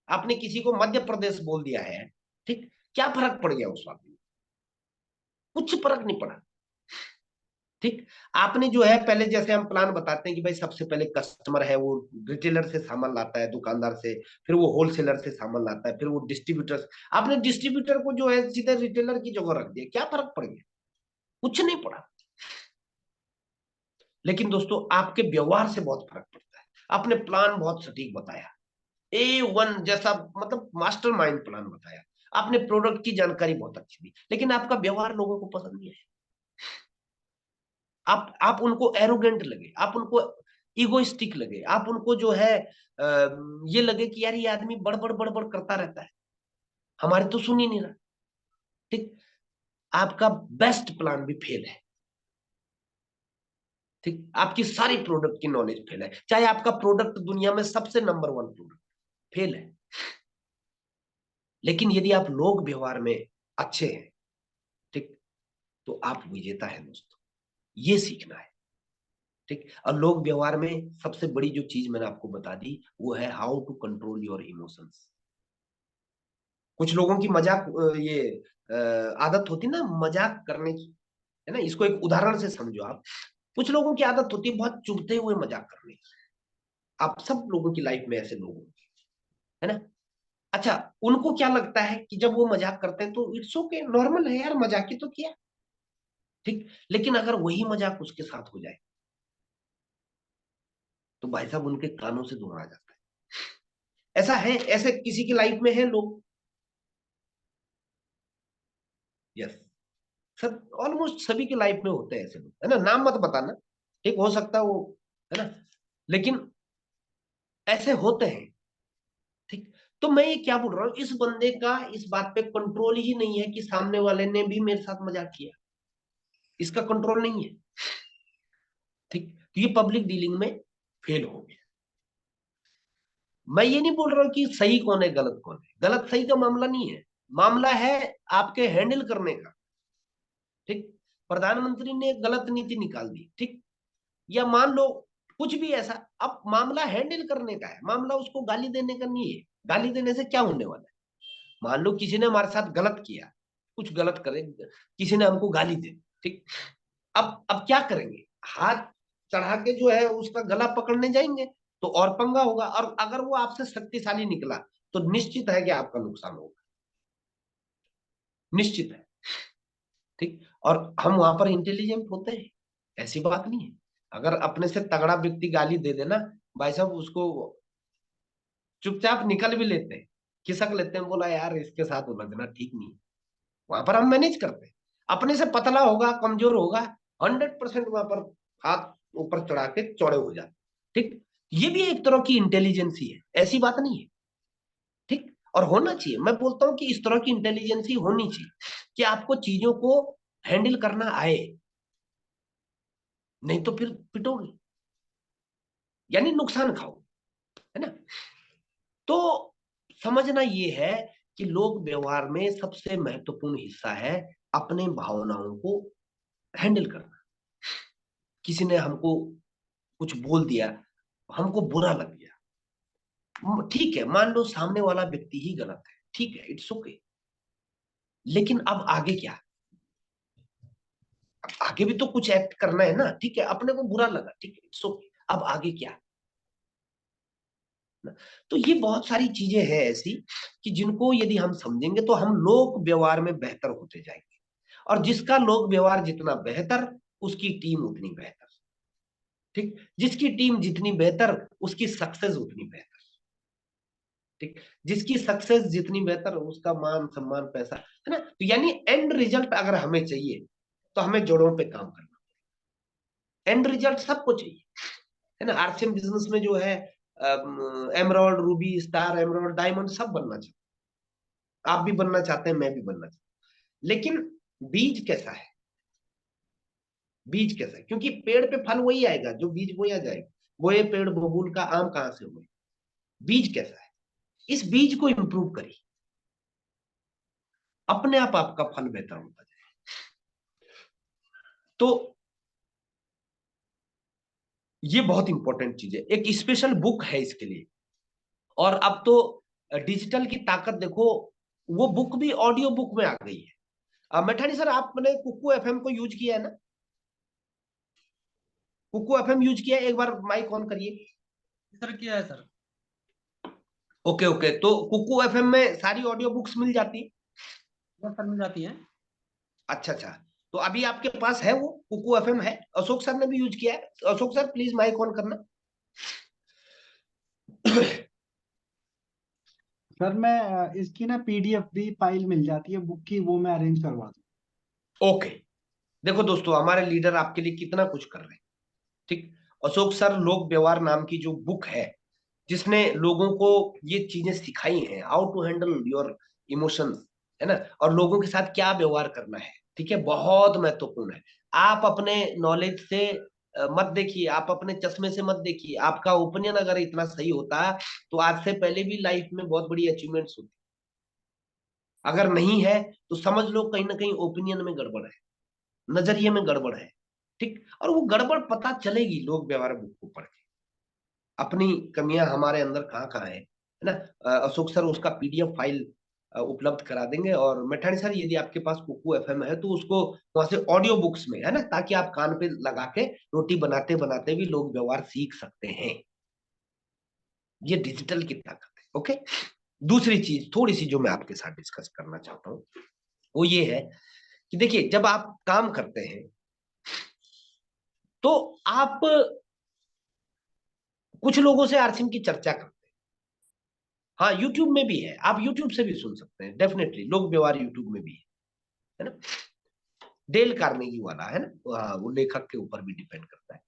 आपने किसी को मध्य प्रदेश बोल दिया है, ठीक, क्या फर्क पड़ गया उस वक्त? कुछ फर्क नहीं पड़ा। ठीक, आपने जो है पहले, जैसे हम प्लान बताते हैं कि भाई सबसे पहले कस्टमर है वो रिटेलर से सामान लाता है, दुकानदार से, फिर वो होलसेलर से सामान लाता है, फिर वो डिस्ट्रीब्यूटर, आपने डिस्ट्रीब्यूटर को जो है सीधे रिटेलर की जगह रख दिया, क्या फर्क पड़ गया? कुछ नहीं पड़ा। लेकिन दोस्तों आपके व्यवहार से बहुत फर्क पड़ता है। आपने प्लान बहुत सटीक बताया, A1 जैसा, मतलब मास्टर माइंड प्लान बताया, आपने प्रोडक्ट की जानकारी बहुत अच्छी दी, लेकिन आपका व्यवहार लोगों को पसंद नहीं आया। आप उनको एरोगेंट लगे, आप उनको इगोइस्टिक लगे, आप उनको जो है ये लगे कि यार ये आदमी बड़बड़ बड़बड़ करता रहता है, हमारे तो सुन ही नहीं रहा। ठीक, आपका बेस्ट प्लान भी फेल है। ठीक, आपकी सारी प्रोडक्ट की नॉलेज फेल है, चाहे आपका प्रोडक्ट दुनिया में सबसे नंबर 1 प्रोडक्ट, फेल है। लेकिन यदि आप लोक व्यवहार में अच्छे हैं, ठीक, तो आप विजेता है दोस्तों। ये सीखना है, ठीक। और लोक व्यवहार में सबसे बड़ी जो चीज मैंने आपको बता दी वो है how to control your emotions. कुछ लोगों की मजाक ये आदत होती ना मजाक करने की, है ना। इसको एक उदाहरण से समझो आप। कुछ लोगों की आदत होती है बहुत चुभते हुए मजाक करने की। आप सब लोगों की लाइफ में ऐसे लोग होंगे, है ना। अच्छा, उनको क्या लगता है कि जब वो मजाक करते हैं तो इट्स ओके, नॉर्मल है यार, मजाक ही तो किया, ठीक। लेकिन अगर वही मजाक उसके साथ हो जाए तो भाई साहब उनके कानों से धुआं आ जाता है। ऐसा है, ऐसे किसी की लाइफ में है लोग। यस, सब ऑलमोस्ट सभी की लाइफ में होते हैं ऐसे लोग, है ना। नाम मत बताना, ठीक, हो सकता है वो, है ना, लेकिन ऐसे होते हैं, ठीक। तो मैं ये क्या बोल रहा हूँ, इस बंदे का इस बात पे कंट्रोल ही नहीं है कि सामने वाले ने भी मेरे साथ मजाक किया, इसका कंट्रोल नहीं है, ठीक। तो ये पब्लिक डीलिंग में फेल हो गया। मैं ये नहीं बोल रहा हूँ कि सही कौन है गलत कौन है, गलत सही का मामला नहीं है, मामला है आपके हैंडल करने का, ठीक। प्रधानमंत्री ने एक गलत नीति निकाल दी, ठीक, या मान लो कुछ भी ऐसा, अब मामला हैंडल करने का है, मामला उसको गाली देने का नहीं है। गाली देने से क्या होने वाला है? मान लो किसी ने हमारे साथ गलत किया, कुछ गलत करे, किसी ने हमको गाली दे, ठीक। अब क्या करेंगे? हाथ चढ़ा के जो है उसका गला पकड़ने जाएंगे तो और पंगा होगा, और अगर वो आपसे शक्तिशाली निकला तो निश्चित है कि आपका नुकसान होगा, निश्चित है, ठीक। और हम वहां पर इंटेलिजेंट होते हैं, ऐसी बात नहीं है। अगर अपने से तगड़ा व्यक्ति गाली दे देना, भाई साहब उसको चुपचाप निकल भी लेते हैं, खिसक लेते हैं, बोला यार इसके साथ उलझना ठीक नहीं है। वहां पर हम मैनेज करते हैं। अपने से पतला होगा, कमजोर होगा, 100% वहां पर हाथ ऊपर चढ़ा के चौड़े हो जाते, ठीक। ये भी एक तरह की इंटेलिजेंसी है, ऐसी बात नहीं है, ठीक। और होना चाहिए, मैं बोलता हूं कि इस तरह की इंटेलिजेंसी होनी चाहिए कि आपको चीजों को हैंडल करना आए, नहीं तो फिर पिटोगे, यानी नुकसान खाओ, है ना। तो समझना ये है कि लोक व्यवहार में सबसे महत्वपूर्ण हिस्सा है अपने भावनाओं को हैंडल करना। किसी ने हमको कुछ बोल दिया, हमको बुरा लग गया, ठीक है, मान लो सामने वाला व्यक्ति ही गलत है, ठीक है, इट्स ओके। लेकिन अब आगे क्या? अब आगे भी तो कुछ एक्ट करना है ना, ठीक है, अपने को बुरा लगा, ठीक है, इट्स ओके। अब आगे क्या? तो ये बहुत सारी चीजें हैं ऐसी कि जिनको यदि हम समझेंगे तो हम लोक व्यवहार में बेहतर होते जाएंगे, और जिसका लोक व्यवहार जितना बेहतर उसकी टीम उतनी बेहतर, ठीक। जिसकी टीम जितनी बेहतर उसकी सक्सेस उतनी बेहतर, ठीक। जिसकी सक्सेस जितनी बेहतर उसका मान सम्मान पैसा, है ना। तो यानी एंड रिजल्ट अगर हमें चाहिए तो हमें जड़ों पे काम करना, एंड रिजल्ट सबको चाहिए, है ना। आरसीएम बिजनेस में जो है emerald, Ruby, star, emerald, diamond सब बनना चाहिए, आप भी बनना चाहते हैं, मैं भी बनना चाहता हूं, लेकिन बीज कैसा है? बीज कैसा है? क्योंकि पेड़ पे फल वही आएगा जो बीज बोया जाएगा। बोए पेड़ बबूल का आम कहां से हुए? बीज कैसा है? इस बीज को इंप्रूव करिए, अपने आप आपका फल बेहतर होता जाए। तो ये बहुत इंपॉर्टेंट चीज है, एक स्पेशल बुक है इसके लिए। और अब तो डिजिटल की ताकत देखो, वो बुक भी ऑडियो बुक में आ गई है। मैठानी सर, आपने कुकू एफएम को यूज किया है ना? कुकू एफएम यूज किया है? एक बार माइक ऑन करिए। सर किया है सर। ओके ओके, तो कुकू एफएम में सारी ऑडियो बुक्स मिल जाती है? बस सर मिल जाती है। अच्छा अच्छा, तो अभी आपके पास है वो कुकू एफएम है? अशोक सर ने भी यूज किया है? Ashok sir please mike on करना। सर मैं इसकी ना पीडीएफ भी फाइल मिल जाती है बुक की, वो मैं अरेंज करवा दूँ। ओके, देखो दोस्तों, हमारे लीडर आपके लिए कितना कुछ कर रहे हैं, ठीक। अशोक सर लोक व्यवहार नाम की जो बुक है, जिसने लोगों को ये चीजें सिखाई हैं, how to handle your emotions, है ना, और लोगों के साथ क्या व्यवहार करना है, ठीक है, बहुत महत्वपूर्ण है। आप अपने नॉलेज से मत देखिए, आप अपने चश्मे से मत देखिए, आपका ओपिनियन अगर इतना सही होता तो आज से पहले भी लाइफ में बहुत बड़ी अचीवमेंट्स होती, अगर नहीं है तो समझ लो कहीं ना कहीं ओपिनियन में गड़बड़ है, नजरिए में गड़बड़ है, ठीक। और वो गड़बड़ पता चलेगी लोक व्यवहार बुक को पढ़ के, अपनी कमियां हमारे अंदर कहाँ कहाँ है ना। अशोक सर उसका पीडीएफ फाइल उपलब्ध करा देंगे, और मैठाणी सर यदि आपके पास कुकू एफएम है तो उसको वहां से ऑडियो बुक्स में, है ना, ताकि आप कान पे लगा के रोटी बनाते बनाते भी लोग व्यवहार सीख सकते हैं। ये डिजिटल की ताकत है। ओके, दूसरी चीज थोड़ी सी जो मैं आपके साथ डिस्कस करना चाहता हूँ वो ये है कि देखिए, जब आप काम करते हैं तो आप कुछ लोगों से आरसीएम की चर्चा करते हैं। हाँ, यूट्यूब में भी है, आप यूट्यूब से भी सुन सकते हैं, डेफिनेटली लोक व्यवहार यूट्यूब में भी है ना। डेल कार्नेगी वाला है ना, वो लेखक के ऊपर भी डिपेंड करता है।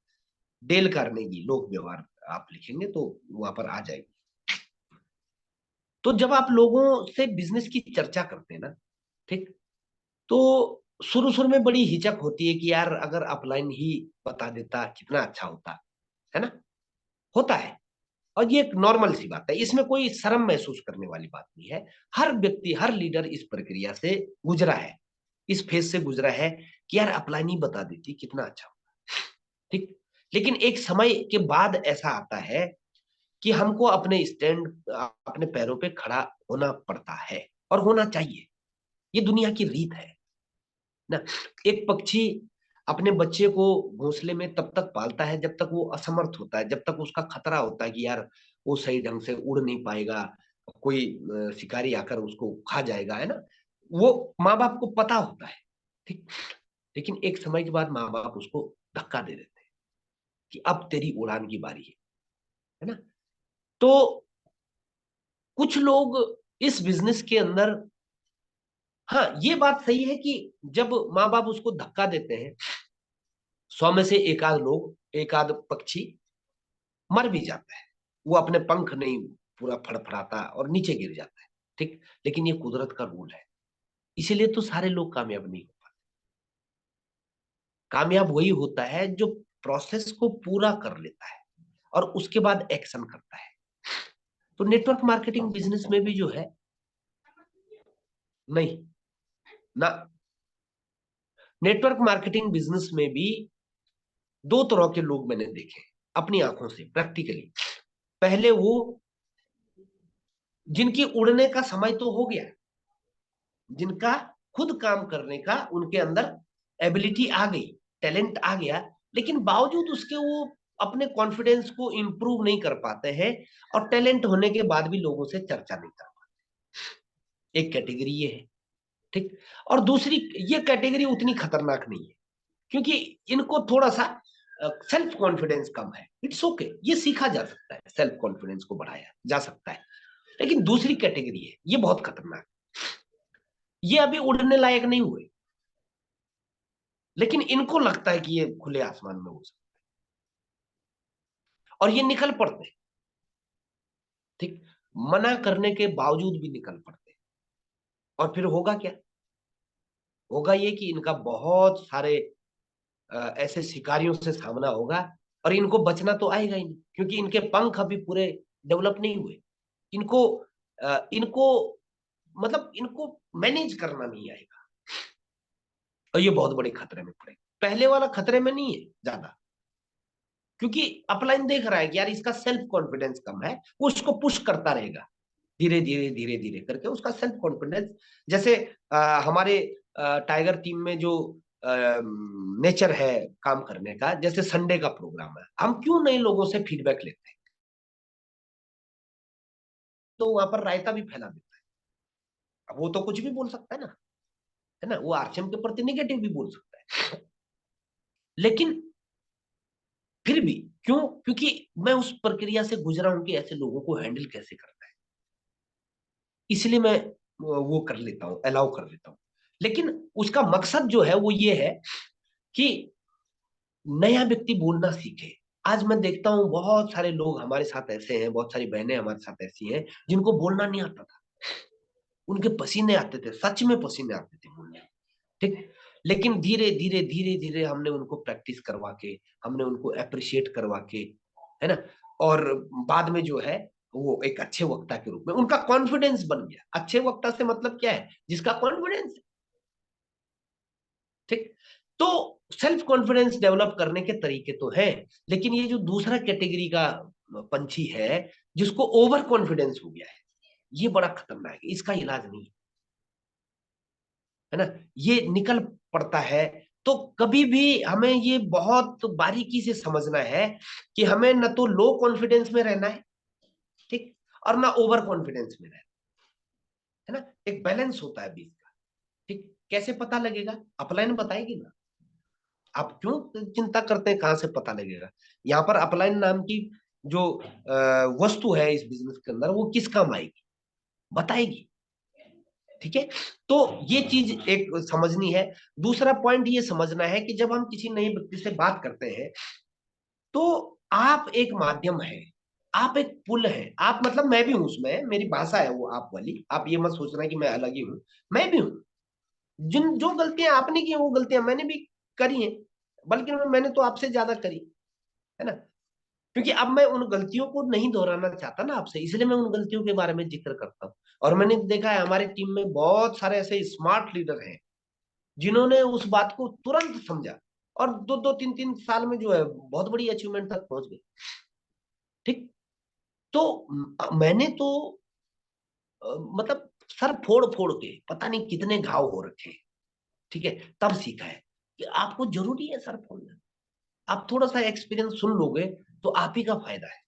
डेल कार्नेगी लोक व्यवहार आप लिखेंगे तो वहां पर आ जाएगी। तो जब आप लोगों से बिजनेस की चर्चा करते हैं ना, ठीक, तो शुरू शुरू में बड़ी हिचक होती है कि यार अगर अपलाइन ही बता देता कितना अच्छा होता, है ना, होता है। और ये एक नॉर्मल सी बात है, इसमें कोई शर्म महसूस करने वाली बात नहीं है। हर व्यक्ति, हर लीडर इस प्रक्रिया से गुजरा है, इस फेज से गुजरा है कि यार अपलाइन ही बता देती कितना अच्छा होता, ठीक। लेकिन एक समय के बाद ऐसा आता है कि हमको अपने स्टैंड, अपने पैरों पे खड़ा होना पड़ता है, और होना चाहिए। ये दुनिया की रीत है ना। एक पक्षी अपने बच्चे को घोंसले में तब तक पालता है जब तक वो असमर्थ होता है, जब तक उसका खतरा होता है कि यार वो सही ढंग से उड़ नहीं पाएगा, कोई शिकारी आकर उसको खा जाएगा, है ना। वो माँ बाप को पता होता है, ठीक। लेकिन एक समय के बाद माँ बाप उसको धक्का दे देते हैं कि अब तेरी उड़ान की बारी है ना। तो कुछ लोग इस बिजनेस के अंदर, हाँ ये बात सही है कि जब माँ बाप उसको धक्का देते हैं, 100 में से एक आध पक्षी मर भी जाता है, वो अपने पंख नहीं पूरा फड़फड़ाता और नीचे गिर जाता है, ठीक। लेकिन ये कुदरत का रूल है, इसीलिए तो सारे लोग कामयाब नहीं हो पाते। कामयाब वही होता है जो प्रोसेस को पूरा कर लेता है और उसके बाद एक्शन करता है। तो नेटवर्क मार्केटिंग बिजनेस में भी जो है, नहीं ना, नेटवर्क मार्केटिंग बिजनेस में भी दो तरह के लोग मैंने देखे अपनी आंखों से प्रैक्टिकली। पहले वो जिनकी उड़ने का समय तो हो गया, जिनका खुद काम करने का उनके अंदर एबिलिटी आ गई, टैलेंट आ गया, लेकिन बावजूद उसके वो अपने कॉन्फिडेंस को इंप्रूव नहीं कर पाते हैं, और टैलेंट होने के बाद भी लोगों से चर्चा नहीं कर पाते। एक कैटेगरी ये है, ठीक। और दूसरी, ये कैटेगरी उतनी खतरनाक नहीं है, क्योंकि इनको थोड़ा सा सेल्फ कॉन्फिडेंस कम है। इट्स ओके, ये सीखा जा सकता है, सेल्फ कॉन्फिडेंस को बढ़ाया जा सकता है। लेकिन दूसरी कैटेगरी है, ये बहुत खतरनाक, ये अभी उड़ने लायक नहीं हुए, लेकिन इनको लगता है कि ये खुले आसमान में उड़ सकते हैं, और ये निकल पड़ते हैं, ठीक। मना करने के बावजूद भी निकल पड़ते हैं। और फिर होगा क्या, होगा ये कि इनका बहुत सारे ऐसे शिकारियों से सामना होगा, और इनको बचना तो आएगा ही नहीं, क्योंकि इनके पंख अभी पूरे डेवलप नहीं हुए। इनको इनको मतलब इनको मैनेज करना नहीं आएगा, और ये बहुत बड़े खतरे में पड़े। पहले वाला खतरे में नहीं है ज्यादा, क्योंकि अपलाइन देख रहा है कि यार इसका सेल्फ कॉन्फिडेंस कम है, वो उसको पुश करता रहेगा, धीरे धीरे करके उसका सेल्फ कॉन्फिडेंस। जैसे हमारे टाइगर टीम में जो नेचर है काम करने का, जैसे संडे का प्रोग्राम है, हम क्यों नए लोगों से फीडबैक लेते हैं, तो वहां पर रायता भी फैला देता है। अब वो तो कुछ भी बोल सकता है ना, वो आरसीएम के प्रति निगेटिव भी बोल सकता है, लेकिन फिर भी क्यों, क्योंकि मैं उस प्रक्रिया से गुजरा हूं कि ऐसे लोगों को हैंडल कैसे करना है, इसलिए मैं वो कर लेता हूँ, अलाउ कर लेता हूँ। लेकिन उसका मकसद जो है वो ये है कि नया व्यक्ति बोलना सीखे। आज मैं देखता हूँ बहुत सारे लोग हमारे साथ ऐसे हैं, बहुत सारी बहनें हमारे साथ ऐसी हैं जिनको बोलना नहीं आता था, उनके पसीने आते थे, सच में पसीने आते थे बोलने, ठीक। लेकिन धीरे धीरे हमने उनको प्रैक्टिस करवा के, हमने उनको अप्रिशिएट करवा के, है ना, और बाद में जो है वो एक अच्छे वक्ता के रूप में उनका कॉन्फिडेंस बन गया। अच्छे वक्ता से मतलब क्या है? जिसका कॉन्फिडेंस है। ठीक। तो सेल्फ कॉन्फिडेंस डेवलप करने के तरीके तो हैं, लेकिन ये जो दूसरा कैटेगरी का पंछी है जिसको ओवर कॉन्फिडेंस हो गया है, ये बड़ा खतरनाक है। इसका इलाज नहीं है ना, ये निकल पड़ता है। तो कभी भी हमें ये बहुत बारीकी से समझना है कि हमें न तो लो कॉन्फिडेंस में रहना है, ठीक, और ना ओवर कॉन्फिडेंस में रहना है ना। एक बैलेंस होता है बीच का। ठीक। कैसे पता लगेगा? अपलाइन बताएगी ना। आप क्यों चिंता करते हैं कहां से पता लगेगा? यहाँ पर अपलाइन नाम की जो वस्तु है इस बिजनेस के अंदर, वो किस काम आएगी, बताएगी। ठीक है। तो ये चीज एक समझनी है। दूसरा पॉइंट ये समझना है कि जब हम किसी नए व्यक्ति से बात करते हैं तो आप एक माध्यम है, आप एक पुल है। आप मतलब मैं भी हूं उसमें, मेरी भाषा है वो आप वाली। आप ये मत सोचना कि मैं अलग ही हूं, मैं भी हूं। जिन जो गलतियां आपने की वो गलतियां मैंने भी करी हैं, बल्कि मैंने तो आपसे ज्यादा करी है ना। क्योंकि अब मैं उन गलतियों को नहीं दोहराना चाहता ना आपसे, इसलिए मैं उन गलतियों के बारे में जिक्र करता हूँ। और मैंने देखा है हमारी टीम में बहुत सारे ऐसे स्मार्ट लीडर हैं जिन्होंने उस बात को तुरंत समझा और दो दो तीन तीन साल में जो है बहुत बड़ी अचीवमेंट तक पहुंच गए। ठीक। तो मैंने तो मतलब सर फोड़ फोड़ के पता नहीं कितने घाव हो रखे हैं। ठीक है। तब सीखा है कि आपको जरूरी है सर फोड़ना। आप थोड़ा सा एक्सपीरियंस सुन लोगे तो आप ही का फायदा है।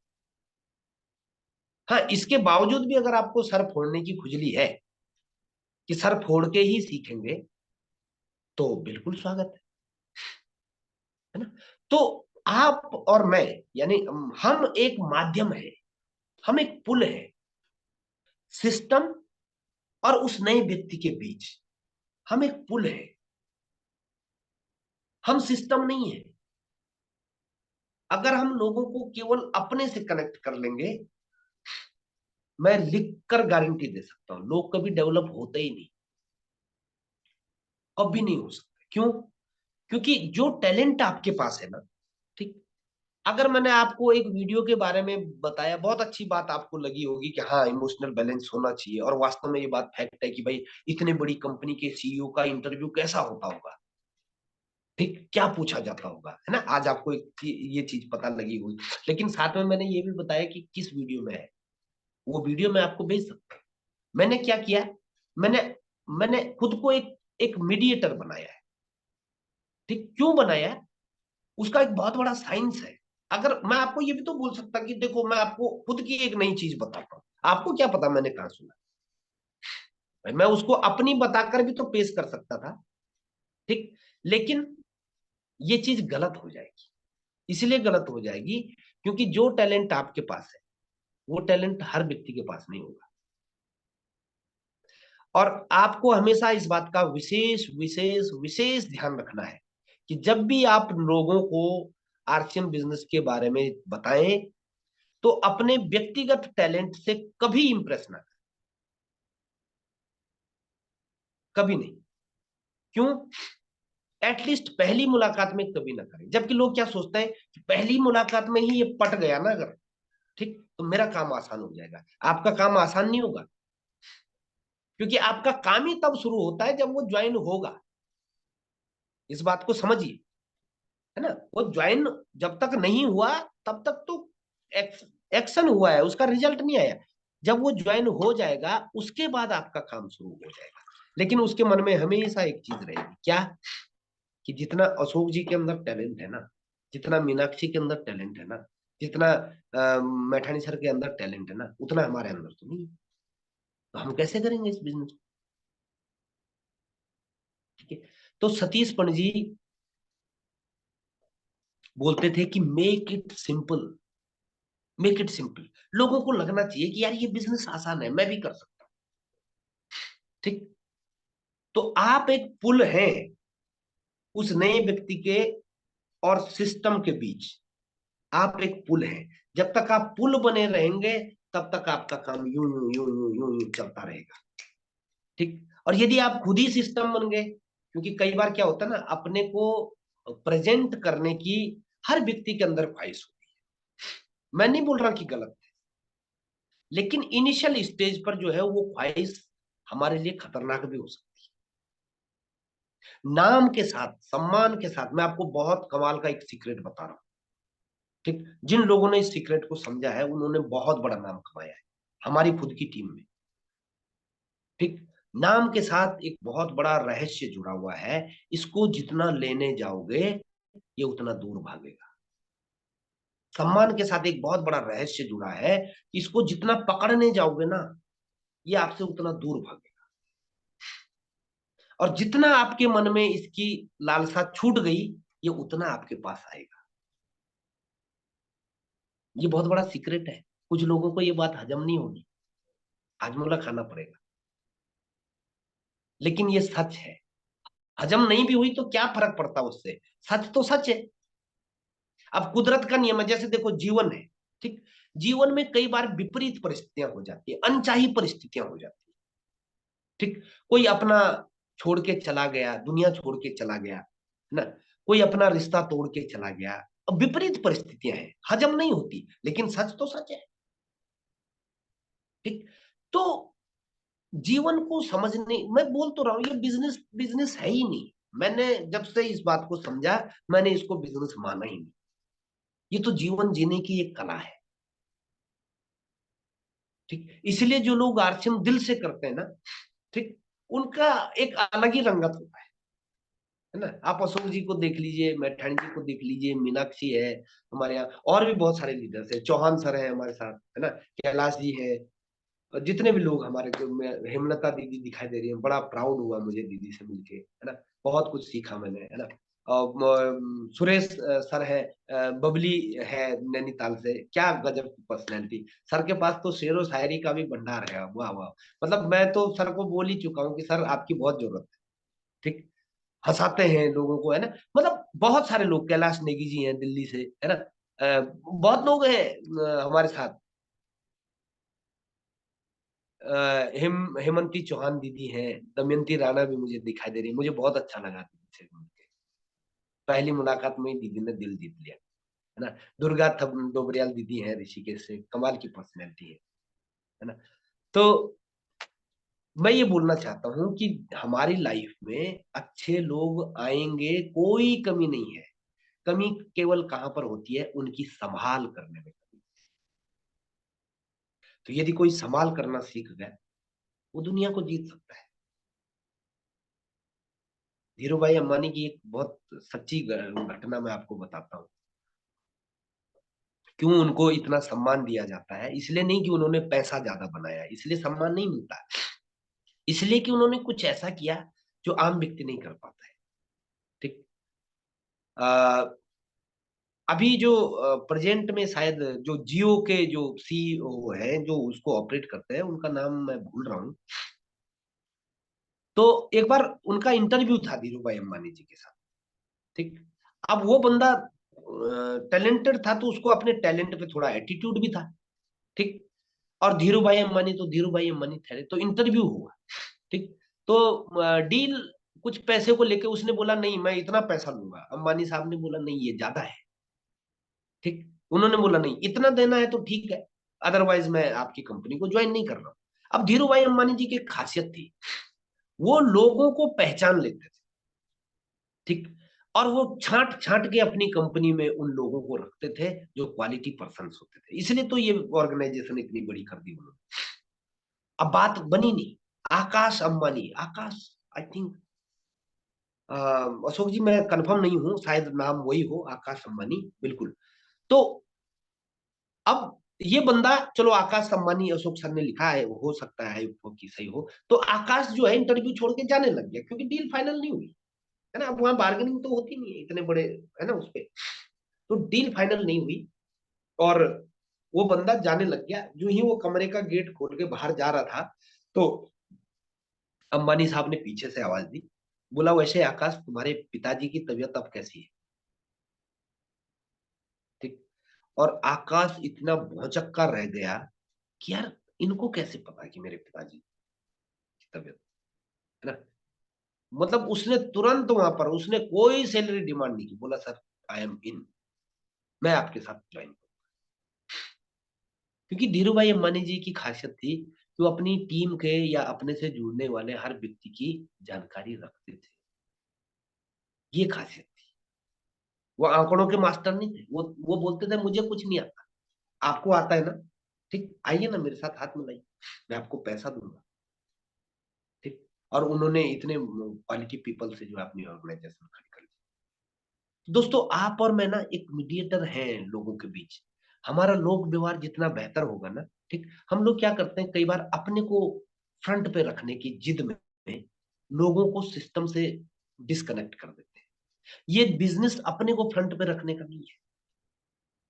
हाँ, इसके बावजूद भी अगर आपको सर फोड़ने की खुजली है कि सर फोड़ के ही सीखेंगे, तो बिल्कुल स्वागत है ना। तो आप और मैं, यानी हम एक माध्यम है, हम एक पुल है सिस्टम और उस नए व्यक्ति के बीच। हम एक पुल है, हम सिस्टम नहीं है। अगर हम लोगों को केवल अपने से कनेक्ट कर लेंगे, मैं लिख कर गारंटी दे सकता हूं लोग कभी डेवलप होते ही नहीं, कभी नहीं हो सकते। क्यों? क्योंकि जो टैलेंट आपके पास है ना, ठीक, अगर मैंने आपको एक वीडियो के बारे में बताया, बहुत अच्छी बात आपको लगी होगी कि हाँ इमोशनल बैलेंस होना चाहिए, और वास्तव में ये बात फैक्ट है कि भाई इतने बड़ी कंपनी के सीईओ का इंटरव्यू कैसा होता होगा, ठीक, क्या पूछा जाता होगा, है ना। आज आपको ये चीज पता लगी हुई। लेकिन साथ में मैंने ये भी बताया कि किस वीडियो में है, वो वीडियो मैं आपको भेज सकता हूँ। मैंने क्या किया, मैंने मैंने खुद को एक एक मीडिएटर बनाया है। ठीक। क्यों बनाया है? उसका एक बहुत बड़ा साइंस है। अगर मैं आपको ये भी तो बोल सकता कि देखो मैं आपको खुद की एक नई चीज बताता हूँ, आपको क्या पता मैंने कहा सुना। भाई मैं उसको अपनी बताकर भी तो पेश कर सकता था। ठीक। लेकिन ये चीज गलत हो जाएगी। इसलिए गलत हो जाएगी क्योंकि जो टैलेंट आपके पास है वो टैलेंट हर व्यक्ति के पास नहीं होगा। और आपको हमेशा इस बात का विशेष विशेष विशेष ध्यान रखना है कि जब भी आप लोगों को आरसीएम बिजनेस के बारे में बताएं तो अपने व्यक्तिगत टैलेंट से कभी इंप्रेस ना करें, कभी नहीं। क्यों? एटलीस्ट पहली मुलाकात में कभी ना करें। जबकि लोग क्या सोचते हैं कि पहली मुलाकात में ही ये पट गया ना अगर, ठीक, तो मेरा काम आसान हो जाएगा। आपका काम आसान नहीं होगा, क्योंकि आपका काम ही तब शुरू होता है जब वो ज्वाइन होगा। इस बात को समझिए, है ना। वो ज्वाइन जब तक नहीं हुआ तब तक तो एक्शन हुआ है, उसका रिजल्ट नहीं आया। जब वो ज्वाइन हो जाएगा उसके बाद आपका काम शुरू हो जाएगा। लेकिन उसके मन में हमेशा एक चीज रहेगी, क्या, कि जितना अशोक जी के अंदर टैलेंट है ना, जितना मीनाक्षी के अंदर टैलेंट है ना, जितना मैठानी सर के अंदर टैलेंट है ना, उतना हमारे अंदर तो नहीं है। तो हम कैसे करेंगे इस बिजनेस को? ठीक है। तो सतीश पंडित जी बोलते थे कि make it simple, make it simple. लोगों को लगना चाहिए कि यार ये बिजनेस आसान है, मैं भी कर सकता हूँ। ठीक। तो आप एक पुल हैं उस नए व्यक्ति के और सिस्टम के बीच। आप एक पुल हैं। जब तक आप पुल बने रहेंगे तब तक आपका काम यूं यूं यूं यूं यूं यूं चलता रहेगा। ठीक। और यदि आप खुद ही सिस्टम बन गए, क्योंकि कई बार क्या होता है ना, अपने को प्रेजेंट करने की हर व्यक्ति के अंदर ख्वाहिश होती है। मैं नहीं बोल रहा कि गलत है, लेकिन इनिशियल स्टेज पर जो है वो ख्वाहिश हमारे लिए खतरनाक भी हो सकती है। नाम के साथ, सम्मान के साथ, मैं आपको बहुत कमाल का एक सीक्रेट बता रहा हूं, ठीक। जिन लोगों ने इस सीक्रेट को समझा है उन्होंने बहुत बड़ा नाम कमाया है हमारी खुद की टीम में, ठीक। नाम के साथ एक बहुत बड़ा रहस्य जुड़ा हुआ है, इसको जितना लेने जाओगे ये उतना दूर भागेगा। सम्मान के साथ एक बहुत बड़ा रहस्य जुड़ा है, इसको जितना पकड़ने जाओगे ना ये आपसे उतना दूर भागेगा, और जितना आपके मन में इसकी लालसा छूट गई ये उतना आपके पास आएगा। ये बहुत बड़ा सीक्रेट है, कुछ लोगों को ये बात हजम नहीं होगी, हाजमोला खाना पड़ेगा, लेकिन ये सच है। हजम नहीं भी हुई तो क्या फर्क पड़ता उससे, सच तो सच है। अब कुदरत का नियम है, जैसे देखो जीवन है, ठीक। जीवन में कई बार विपरीत परिस्थितियां हो जाती है, अनचाही परिस्थितियां हो जाती है, ठीक। कोई अपना छोड़ के चला गया, दुनिया छोड़ के चला गया, है ना, कोई अपना रिश्ता तोड़ के चला गया। अब विपरीत परिस्थितियां हैं, हजम नहीं होती, लेकिन सच तो सच है, ठीक। तो जीवन को समझने, मैं बोल तो रहा हूं ये बिजनेस बिजनेस है ही नहीं। मैंने जब से इस बात को समझा मैंने इसको बिजनेस माना ही नहीं। ये तो जीवन जीने की एक कला है, ठीक। इसलिए जो लोग आरसीएम दिल से करते हैं ना, ठीक, उनका एक अलग ही रंगत होता है ना। आप अशोक जी को देख लीजिए, मैठाणी जी को देख लीजिए, मीनाक्षी है हमारे यहाँ, और भी बहुत सारे लीडर्स है, चौहान सर है हमारे साथ, है ना, कैलाश जी है, और जितने भी लोग हमारे जो में, हेमलता दीदी दिखाई दे रही है, बड़ा प्राउड हुआ मुझे दीदी से मिलके, है ना, बहुत कुछ सीखा मैंने, है ना। और सुरेश सर है, बबली है नैनीताल से, क्या गजब की पर्सनैलिटी। सर के पास तो शेरो शायरी का भी भंडार है, वाह वाह। मतलब मैं तो सर को बोल ही चुका हूँ कि सर आपकी बहुत जरूरत है, ठीक। हंसाते हैं लोगों को, है ना। मतलब बहुत सारे लोग, कैलाश नेगी जी हैं दिल्ली से, है ना, बहुत लोग हैं हमारे साथ, हेमंती चौहान दीदी हैं, दमयंती राणा भी मुझे दिखाई दे रही है, मुझे बहुत अच्छा लगा दीदी से मिलके। पहली मुलाकात में ही दीदी ने दिल जीत लिया, है ना। दुर्गा दोबरियाल दीदी हैं ऋषिकेश से, कमाल की पर्सनैलिटी है ना। तो मैं ये बोलना चाहता हूँ कि हमारी लाइफ में अच्छे लोग आएंगे, कोई कमी नहीं है। कमी केवल कहां पर होती है, उनकी संभाल करने में कमी। तो यदि कोई संभाल करना सीख गया वो दुनिया को जीत सकता है। धीरू भाई अंबानी की एक बहुत सच्ची घटना मैं आपको बताता हूँ। क्यों उनको इतना सम्मान दिया जाता है, इसलिए नहीं कि उन्होंने पैसा ज्यादा बनाया, इसलिए सम्मान नहीं मिलता है, इसलिए कि उन्होंने कुछ ऐसा किया जो आम व्यक्ति नहीं कर पाता है, ठीक। अ, अभी जो प्रेजेंट में शायद जो जियो के जो सीईओ हैं जो उसको ऑपरेट करते हैं, उनका नाम मैं भूल रहा हूँ। तो एक बार उनका इंटरव्यू था धीरू भाई अंबानी जी के साथ, ठीक। अब वो बंदा टैलेंटेड था तो उसको अपने टैलेंट पे थोड़ा एटीट्यूड भी था, ठीक। और धीरू भाई अंबानी तो धीरू भाई अंबानी ठहरे, तो इंटरव्यू हुआ, ठीक। तो डील कुछ पैसे को लेके उसने बोला नहीं मैं इतना पैसा लूंगा, अंबानी साहब ने बोला नहीं ये ज्यादा है, ठीक। उन्होंने बोला नहीं इतना देना है तो ठीक है, अदरवाइज मैं आपकी कंपनी को ज्वाइन नहीं कर रहा हूँ। अब धीरू भाई अंबानी जी की एक खासियत थी, वो लोगों को पहचान लेते थे, ठीक। और वो छांट छांट के अपनी कंपनी में उन लोगों को रखते थे जो क्वालिटी पर्सन होते थे, इसलिए तो ये ऑर्गेनाइजेशन इतनी बड़ी कर दी उन्होंने। अब बात बनी नहीं, आकाश अंबानी, आकाश, आई थिंक अशोक जी मैं कंफर्म नहीं हूं, शायद नाम वही हो, आकाश अंबानी, बिल्कुल। तो अब ये बंदा, चलो आकाश अंबानी अशोक सर ने लिखा है, हो सकता है कि सही हो, तो आकाश जो है इंटरव्यू छोड़ के जाने लग गया क्योंकि डील फाइनल नहीं हुई, है ना। अब वहां बार्गेनिंग तो होती नहीं है इतने बड़े, है ना, उस पे तो डील फाइनल नहीं हुई, और वो बंदा जाने लग गया। जो ही वो कमरे का गेट खोल के बाहर जा रहा था तो अंबानी साहब ने पीछे से आवाज दी, बोला वैसे आकाश तुम्हारे पिताजी की तबीयत अब कैसी है, ठीक। और आकाश इतना भौचक्का रह गया कि यार इनको कैसे पता कि मेरे पिताजी की तबीयत, है ना। मतलब उसने तुरंत वहां पर, उसने कोई सैलरी डिमांड नहीं की, बोला सर आई एम इन, मैं आपके साथ ज्वाइन, क्योंकि धीरूभाई अंबानी जी की खासियत थी कि वो अपनी टीम के या अपने से जुड़ने वाले हर व्यक्ति की जानकारी रखते थे। ये खासियत थी। वो आंकड़ों के मास्टर नहीं थे। वो बोलते थे मुझे कुछ नहीं आता, आपको आता है ना, ठीक, आइए ना मेरे साथ हाथ मिलाइए, मैं आपको पैसा दूंगा, ठीक। और उन्होंने इतने क्वालिटी पीपल से जो है अपनी ऑर्गेनाइजेशन खड़ी कर दी। दोस्तों, आप और मैं ना एक मीडिएटर हैं लोगों के बीच। हमारा लोक व्यवहार जितना बेहतर होगा ना, ठीक, हम लोग क्या करते हैं कई बार अपने को फ्रंट पे रखने की जिद में लोगों को सिस्टम से डिस्कनेक्ट कर देते हैं। ये बिजनेस अपने को फ्रंट पे रखने का नहीं है।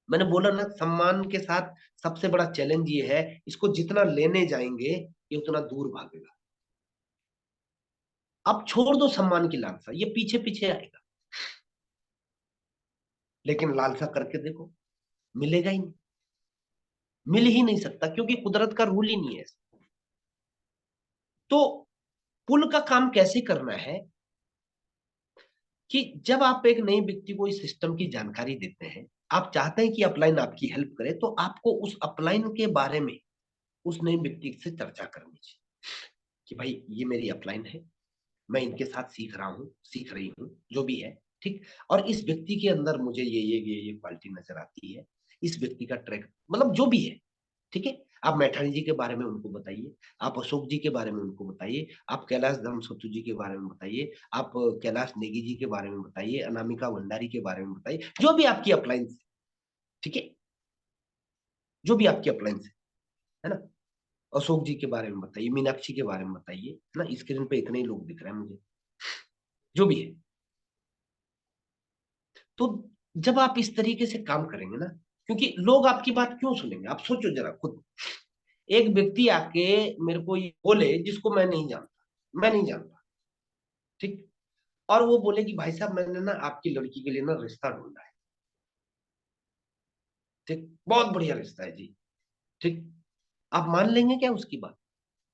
मैंने बोला ना, सम्मान के साथ सबसे बड़ा चैलेंज ये है, इसको जितना लेने जाएंगे ये उतना दूर भागेगा। अब छोड़ दो सम्मान की लालसा, ये पीछे पीछे आएगा, लेकिन लालसा करके देखो, मिलेगा ही नहीं, मिल ही नहीं सकता, क्योंकि कुदरत का रूल ही नहीं है ऐसा। तो पुल का काम कैसे करना है कि जब आप एक नए व्यक्ति को इस सिस्टम की जानकारी देते हैं, आप चाहते हैं कि अपलाइन आपकी हेल्प करे, तो आपको उस अपलाइन के बारे में उस नए व्यक्ति से चर्चा करनी चाहिए कि भाई ये मेरी अपलाइन है, मैं इनके साथ सीख रहा हूँ, सीख रही हूँ, जो भी है, ठीक। और इस व्यक्ति के अंदर मुझे ये क्वालिटी नजर आती है, इस व्यक्ति का ट्रैक मतलब जो भी है, ठीक है। आप मैठाणी जी के बारे में उनको बताइए, आप अशोक जी के बारे में उनको बताइए, आप कैलाश धर्मसत्तू जी के बारे में बताइए, आप कैलाश नेगी जी के बारे में बताइए, अनामिका भंडारी के बारे में बताइए, जो भी आपकी अपलायंस, ठीक है, जो भी आपकी अपलायंस है ना, अशोक जी के बारे में बताइए, मीनाक्षी के बारे में बताइए, है ना, स्क्रीन पे इतने ही लोग दिख रहे हैं मुझे, जो भी है। तो जब आप इस तरीके से काम करेंगे ना, क्योंकि लोग आपकी बात क्यों सुनेंगे, आप सोचो जरा खुद। एक व्यक्ति आके मेरे को ये बोले जिसको मैं नहीं जानता, ठीक, और वो बोले कि भाई साहब मैंने ना आपकी लड़की के लिए ना रिश्ता ढूंढा है, ठीक, बहुत बढ़िया रिश्ता है जी, ठीक, आप मान लेंगे क्या उसकी बात,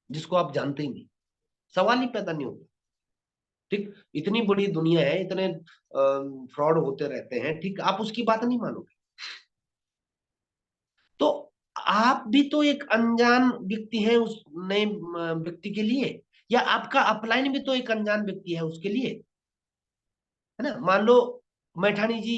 जिसको आप जानते ही नहीं? सवाल ही पैदा नहीं होता, ठीक। इतनी बड़ी दुनिया है, इतने फ्रॉड होते रहते हैं, ठीक, आप उसकी बात नहीं मानोगे। तो आप भी तो एक अनजान व्यक्ति हैं उस नए व्यक्ति के लिए, या आपका अपलाइन भी तो एक अनजान व्यक्ति है उसके लिए, है ना। मान लो मैठाणी जी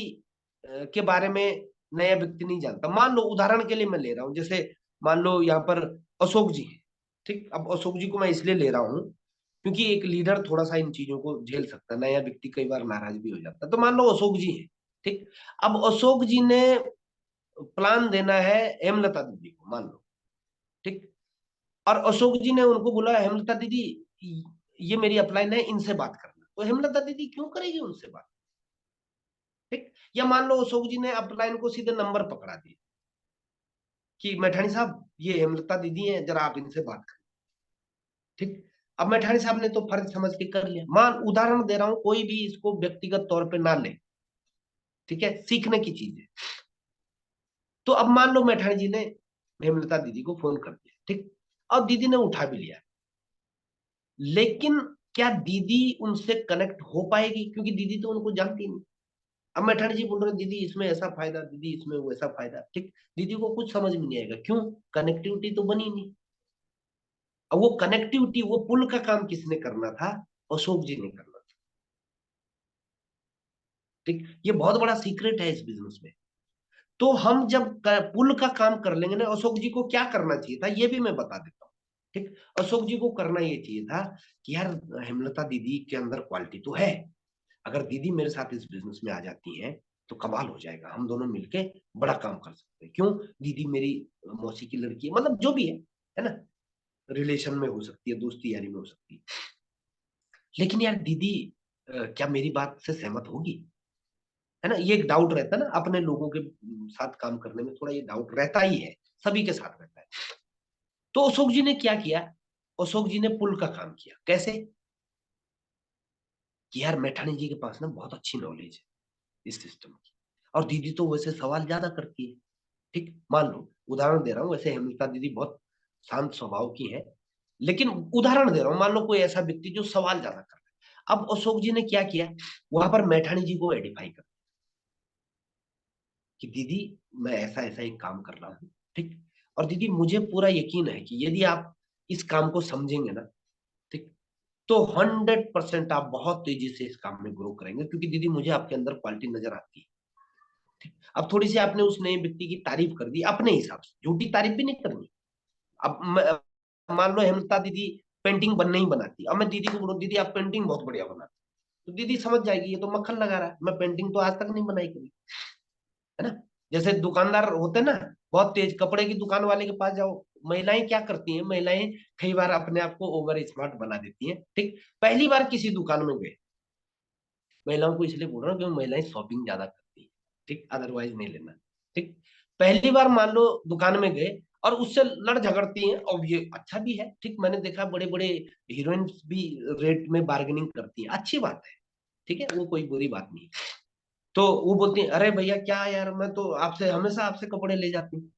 के बारे में नया व्यक्ति नहीं जानता, मान लो उदाहरण के लिए मैं ले रहा हूं, जैसे मान लो यहाँ पर अशोक जी हैं, ठीक। अब अशोक जी को मैं इसलिए ले रहा हूँ क्योंकि एक लीडर थोड़ा सा इन चीजों को झेल सकता है, नया व्यक्ति कई बार नाराज भी हो जाता है। तो मान लो अशोक जी हैं, ठीक। अब अशोक जी ने प्लान देना है हेमलता दीदी को, मान लो, ठीक। और अशोक जी ने उनको बोला हेमलता दीदी ये मेरी अपलाइन है, इनसे बात करना, तो हेमलता दीदी क्यों करेगी उनसे बात, ठीक। या मान लो अशोक जी ने अपलाइन को सीधे नंबर पकड़ा दिया कि मैठाणी साहब ये हेमलता दीदी हैं, जरा आप इनसे बात करें, ठीक। अब मैठाणी साहब ने तो फर्ज समझ के कर लिया, मान उदाहरण दे रहा हूं, कोई भी इसको व्यक्तिगत तौर पे ना ले, ठीक है, सीखने की चीज है। तो अब मान लो मैठाणी जी ने हेमलता दीदी को फोन कर दिया, ठीक, और दीदी ने उठा भी लिया, लेकिन क्या दीदी उनसे कनेक्ट हो पाएगी, क्योंकि दीदी तो उनको जानती नहीं। अब मैठाणी जी बोल रहे दीदी इसमें ऐसा फायदा, दीदी इसमें वैसा फायदा, ठीक, दीदी को कुछ समझ में नहीं आएगा, क्यों, कनेक्टिविटी तो बनी नहीं। अब वो कनेक्टिविटी, वो पुल का काम किसने करना था, अशोक जी ने करना था, ठीक। ये बहुत बड़ा सीक्रेट है इस बिजनेस में। तो हम जब पुल का काम कर लेंगे ना, अशोक जी को क्या करना चाहिए था ये भी मैं बता देता हूँ, ठीक। अशोक जी को करना ये चाहिए था कि यार हेमलता दीदी के अंदर क्वालिटी तो है, अगर दीदी मेरे साथ इस बिजनेस में आ जाती हैं तो कमाल हो जाएगा, हम दोनों मिलके बड़ा काम कर सकते हैं, क्यों, दीदी मेरी मौसी की लड़की है, मतलब जो भी है ना, रिलेशन में हो सकती है, दोस्ती यारी में हो सकती है। लेकिन यार दीदी क्या मेरी बात से सहमत होगी, है ना, ये एक डाउट रहता है ना, अपने लोगों के साथ काम करने में थोड़ा ये डाउट रहता ही है, सभी के साथ रहता है। तो अशोक जी ने क्या किया, अशोक जी ने पुल का काम किया, कैसे कि यार मैठाणी जी के पास ना बहुत अच्छी नॉलेज है इस सिस्टम की, और दीदी तो वैसे सवाल ज्यादा करती है, ठीक। मान लो उदाहरण दे रहा हूँ, वैसे हेमलता दीदी बहुत शांत स्वभाव की है, लेकिन उदाहरण दे रहा हूँ, मान लो कोई ऐसा व्यक्ति जो सवाल ज्यादा कर रहा है। अब अशोक जी ने क्या किया, वहां पर मैठाणी जी को एडिफाई कर कि दीदी मैं ऐसा ऐसा एक काम कर रहा हूँ, ठीक, और दीदी मुझे पूरा यकीन है कि यदि आप इस काम को समझेंगे ना, ठीक, तो 100% आप बहुत तेजी से इस काम में ग्रो करेंगे, क्योंकि दीदी मुझे आपके अंदर क्वालिटी नजर आती है। ठीक, अब थोड़ी सी आपने उस नए व्यक्ति की तारीफ कर दी अपने हिसाब से, झूठी तारीफ भी नहीं करनी। अब मान लो हेमलता दीदी पेंटिंग बनने ही बनाती, अब मैं दीदी को बोलूं दीदी आप पेंटिंग बहुत बढ़िया बनाती, तो दीदी समझ जाएगी ये तो मक्खन लगा रहा है, मैं पेंटिंग तो आज तक नहीं बनाई कभी, है ना। जैसे दुकानदार होते हैं ना, बहुत तेज, कपड़े की दुकान वाले के पास जाओ, महिलाएं क्या करती हैं, महिलाएं कई बार अपने आप को ओवर स्मार्ट बना देती हैं। ठीक, पहली बार किसी दुकान में गए, महिलाओं को इसलिए बोल रहा हूँ क्योंकि महिलाएं शॉपिंग ज्यादा करती हैं, ठीक, अदरवाइज नहीं लेना। ठीक, पहली बार मान लो दुकान में गए और उससे लड़ झगड़ती हैं, और ये अच्छा भी है, ठीक, मैंने देखा बड़े बड़े हीरोइंस भी रेट में बार्गेनिंग करती हैं, अच्छी बात है, ठीक है, वो कोई बुरी बात नहीं। तो वो बोलती है अरे भैया क्या यार, मैं तो आपसे हमेशा आपसे कपड़े ले जाती हूँ,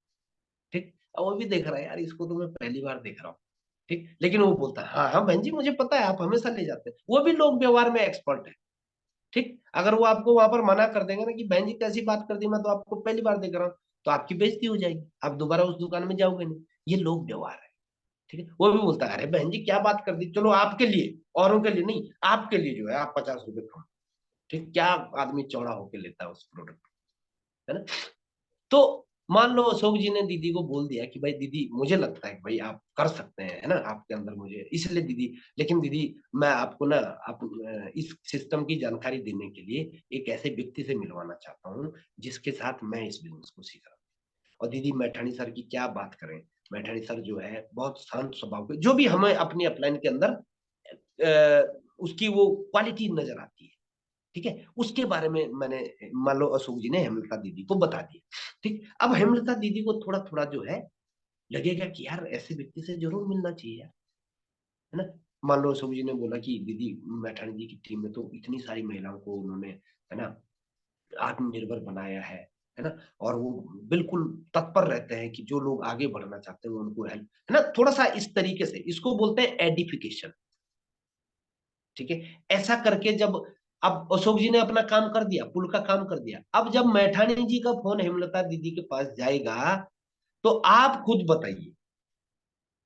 ठीक, और वो भी देख रहा है यार इसको तो मैं पहली बार देख रहा हूँ, ठीक, लेकिन वो बोलता है हाँ हाँ बहन जी मुझे पता है आप हमेशा ले जाते हैं, वो भी लोग व्यवहार में एक्सपर्ट है। ठीक, अगर वो आपको वहां पर मना कर देंगे ना कि बहन जी कैसी बात कर दी, मैं तो आपको पहली बार देख रहा हूँ, तो आपकी बेइज्जती हो जाएगी, आप दोबारा उस दुकान में जाओगे नहीं। ये लोग व्यवहार है। ठीक है, वो भी बोलता है अरे बहन जी क्या बात कर दी, चलो आपके लिए, औरों के लिए नहीं, आपके लिए जो है आप 50 रुपए कम। ठीक, क्या आदमी चौड़ा होके लेता है उस प्रोडक्ट, है ना। तो मान लो अशोक जी ने दीदी को बोल दिया कि भाई दीदी मुझे लगता है कि भाई आप कर सकते हैं, है ना, आपके अंदर मुझे इसलिए दीदी, लेकिन दीदी मैं आपको ना आप इस सिस्टम की जानकारी देने के लिए एक ऐसे व्यक्ति से मिलवाना चाहता हूँ जिसके साथ मैं इस बिजनेस को सीख रहा हूँ। और दीदी मैठानी सर की क्या बात करें, मैठानी सर जो है बहुत शांत स्वभाव के, जो भी हमें अपनी अपलाइन के अंदर उसकी वो क्वालिटी नजर आती है, ठीक है, उसके बारे में मैंने मान लो अशोक जी ने हेमलता दीदी को बता दिया। ठीक, अब हेमलता दीदी को थोड़ा थोड़ा जो है लगेगा कि यार ऐसे व्यक्ति से जरूर मिलना चाहिए यार, है ना। मान लो अशोक जी ने बोला कि दीदी मैठानी जी की टीम में तो इतनी सारी महिलाओं को उन्होंने, है ना, आत्मनिर्भर बनाया है ना, और वो बिल्कुल तत्पर रहते हैं कि जो लोग आगे बढ़ना चाहते हैं वो उनको हेल्प, है ना, थोड़ा सा इस तरीके से इसको बोलते हैं एडिफिकेशन। ठीक है, ऐसा करके जब, अब अशोक जी ने अपना काम कर दिया, पुल का काम कर दिया, अब जब मैठानी जी का फोन हेमलता दीदी के पास जाएगा तो आप खुद बताइए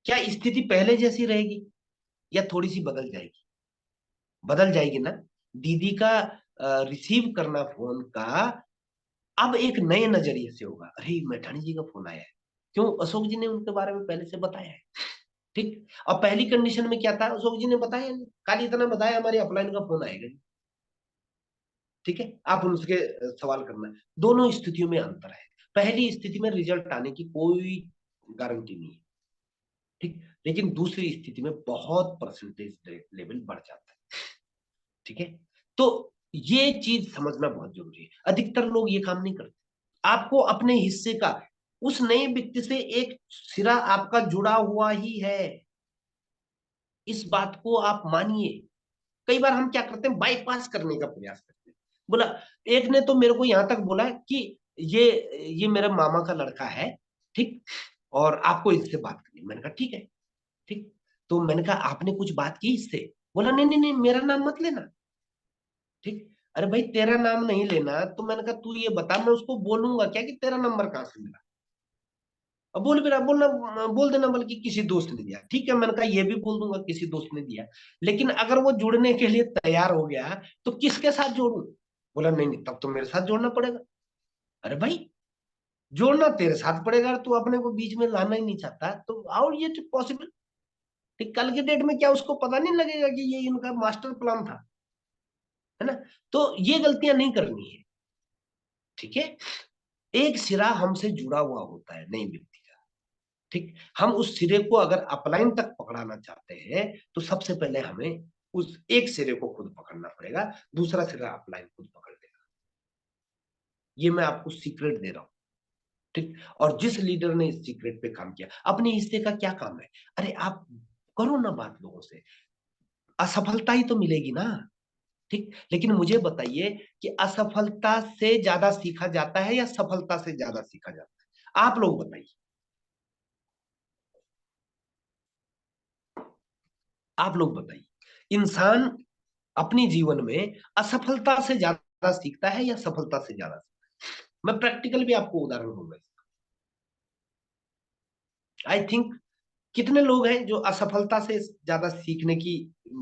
क्या स्थिति पहले जैसी रहेगी या थोड़ी सी बदल जाएगी? बदल जाएगी ना। दीदी का रिसीव करना फोन का अब एक नए नजरिए से होगा, अरे मैठानी जी का फोन आया है, क्यों, अशोक जी ने उनके बारे में पहले से बताया है। ठीक, और पहली कंडीशन में क्या था, अशोक जी ने बताया नहीं, खाली इतना बताया हमारी अपलाइन का फोन आएगा। ठीक है, आप उनसे सवाल करना है। दोनों स्थितियों में अंतर है, पहली स्थिति में रिजल्ट आने की कोई गारंटी नहीं है, ठीक, लेकिन दूसरी स्थिति में बहुत परसेंटेज लेवल बढ़ जाता है। ठीक है, तो ये चीज समझना बहुत जरूरी है, अधिकतर लोग ये काम नहीं करते। आपको अपने हिस्से का, उस नए व्यक्ति से एक सिरा आपका जुड़ा हुआ ही है, इस बात को आप मानिए। कई बार हम क्या करते हैं, बाईपास करने का प्रयास करते हैं। बोला, एक ने तो मेरे को यहां तक बोला कि ये ये मेरे मामा का लड़का है, ठीक, और आपको इससे बात करनी, मैंने कहा ठीक है, ठीक, तो मैंने कहा आपने कुछ बात की इससे? बोला नहीं नहीं नहीं मेरा नाम मत लेना। ठीक, अरे भाई तेरा नाम नहीं लेना, तो मैंने कहा तू ये बता मैं उसको बोलूंगा क्या कि तेरा नंबर कहाँ से मिला? अब बोल भी रहा, बोलना, बोल देना बल्कि किसी दोस्त ने दिया, ठीक है, मैंने कहा ये भी बोल दूंगा किसी दोस्त ने दिया, लेकिन अगर वो जुड़ने के लिए तैयार हो गया तो किसके साथ जोड़ू? बोला नहीं नहीं तब तो मेरे साथ जोड़ना पड़ेगा। अरे भाई जोड़ना तेरे साथ पड़ेगा, तू अपने को बीच में लाना ही नहीं चाहता तो हाउ ये पॉसिबल? ठीक, कल के डेट में क्या उसको पता नहीं लगेगा कि ये इनका मास्टर प्लान था, है ना। तो ये गलतियां नहीं करनी है। ठीक है, एक सिरा हमसे जुड़ा हुआ होता है नई व्यक्ति का। ठीक, हम उस सिरे को अगर अपलाइन तक पकड़ाना चाहते हैं तो सबसे पहले हमें उस एक सिरे को खुद पकड़ना पड़ेगा, दूसरा सिरा अपलाइन खुद पकड़ लेगा। ये मैं आपको सीक्रेट दे रहा हूं। ठीक, और जिस लीडर ने इस सीक्रेट पे काम किया, अपने हिस्से का क्या काम है, अरे आप करो ना बात लोगों से, असफलता ही तो मिलेगी ना। ठीक, लेकिन मुझे बताइए कि असफलता से ज्यादा सीखा जाता है या सफलता से ज्यादा सीखा जाता है? आप लोग बताइए, आप लोग बताइए, इंसान अपनी जीवन में असफलता से ज्यादा सीखता है या सफलता से ज्यादा सीखता है? मैं प्रैक्टिकल भी आपको उदाहरण दूंगा। आई थिंक कितने लोग हैं जो असफलता से ज्यादा सीखने की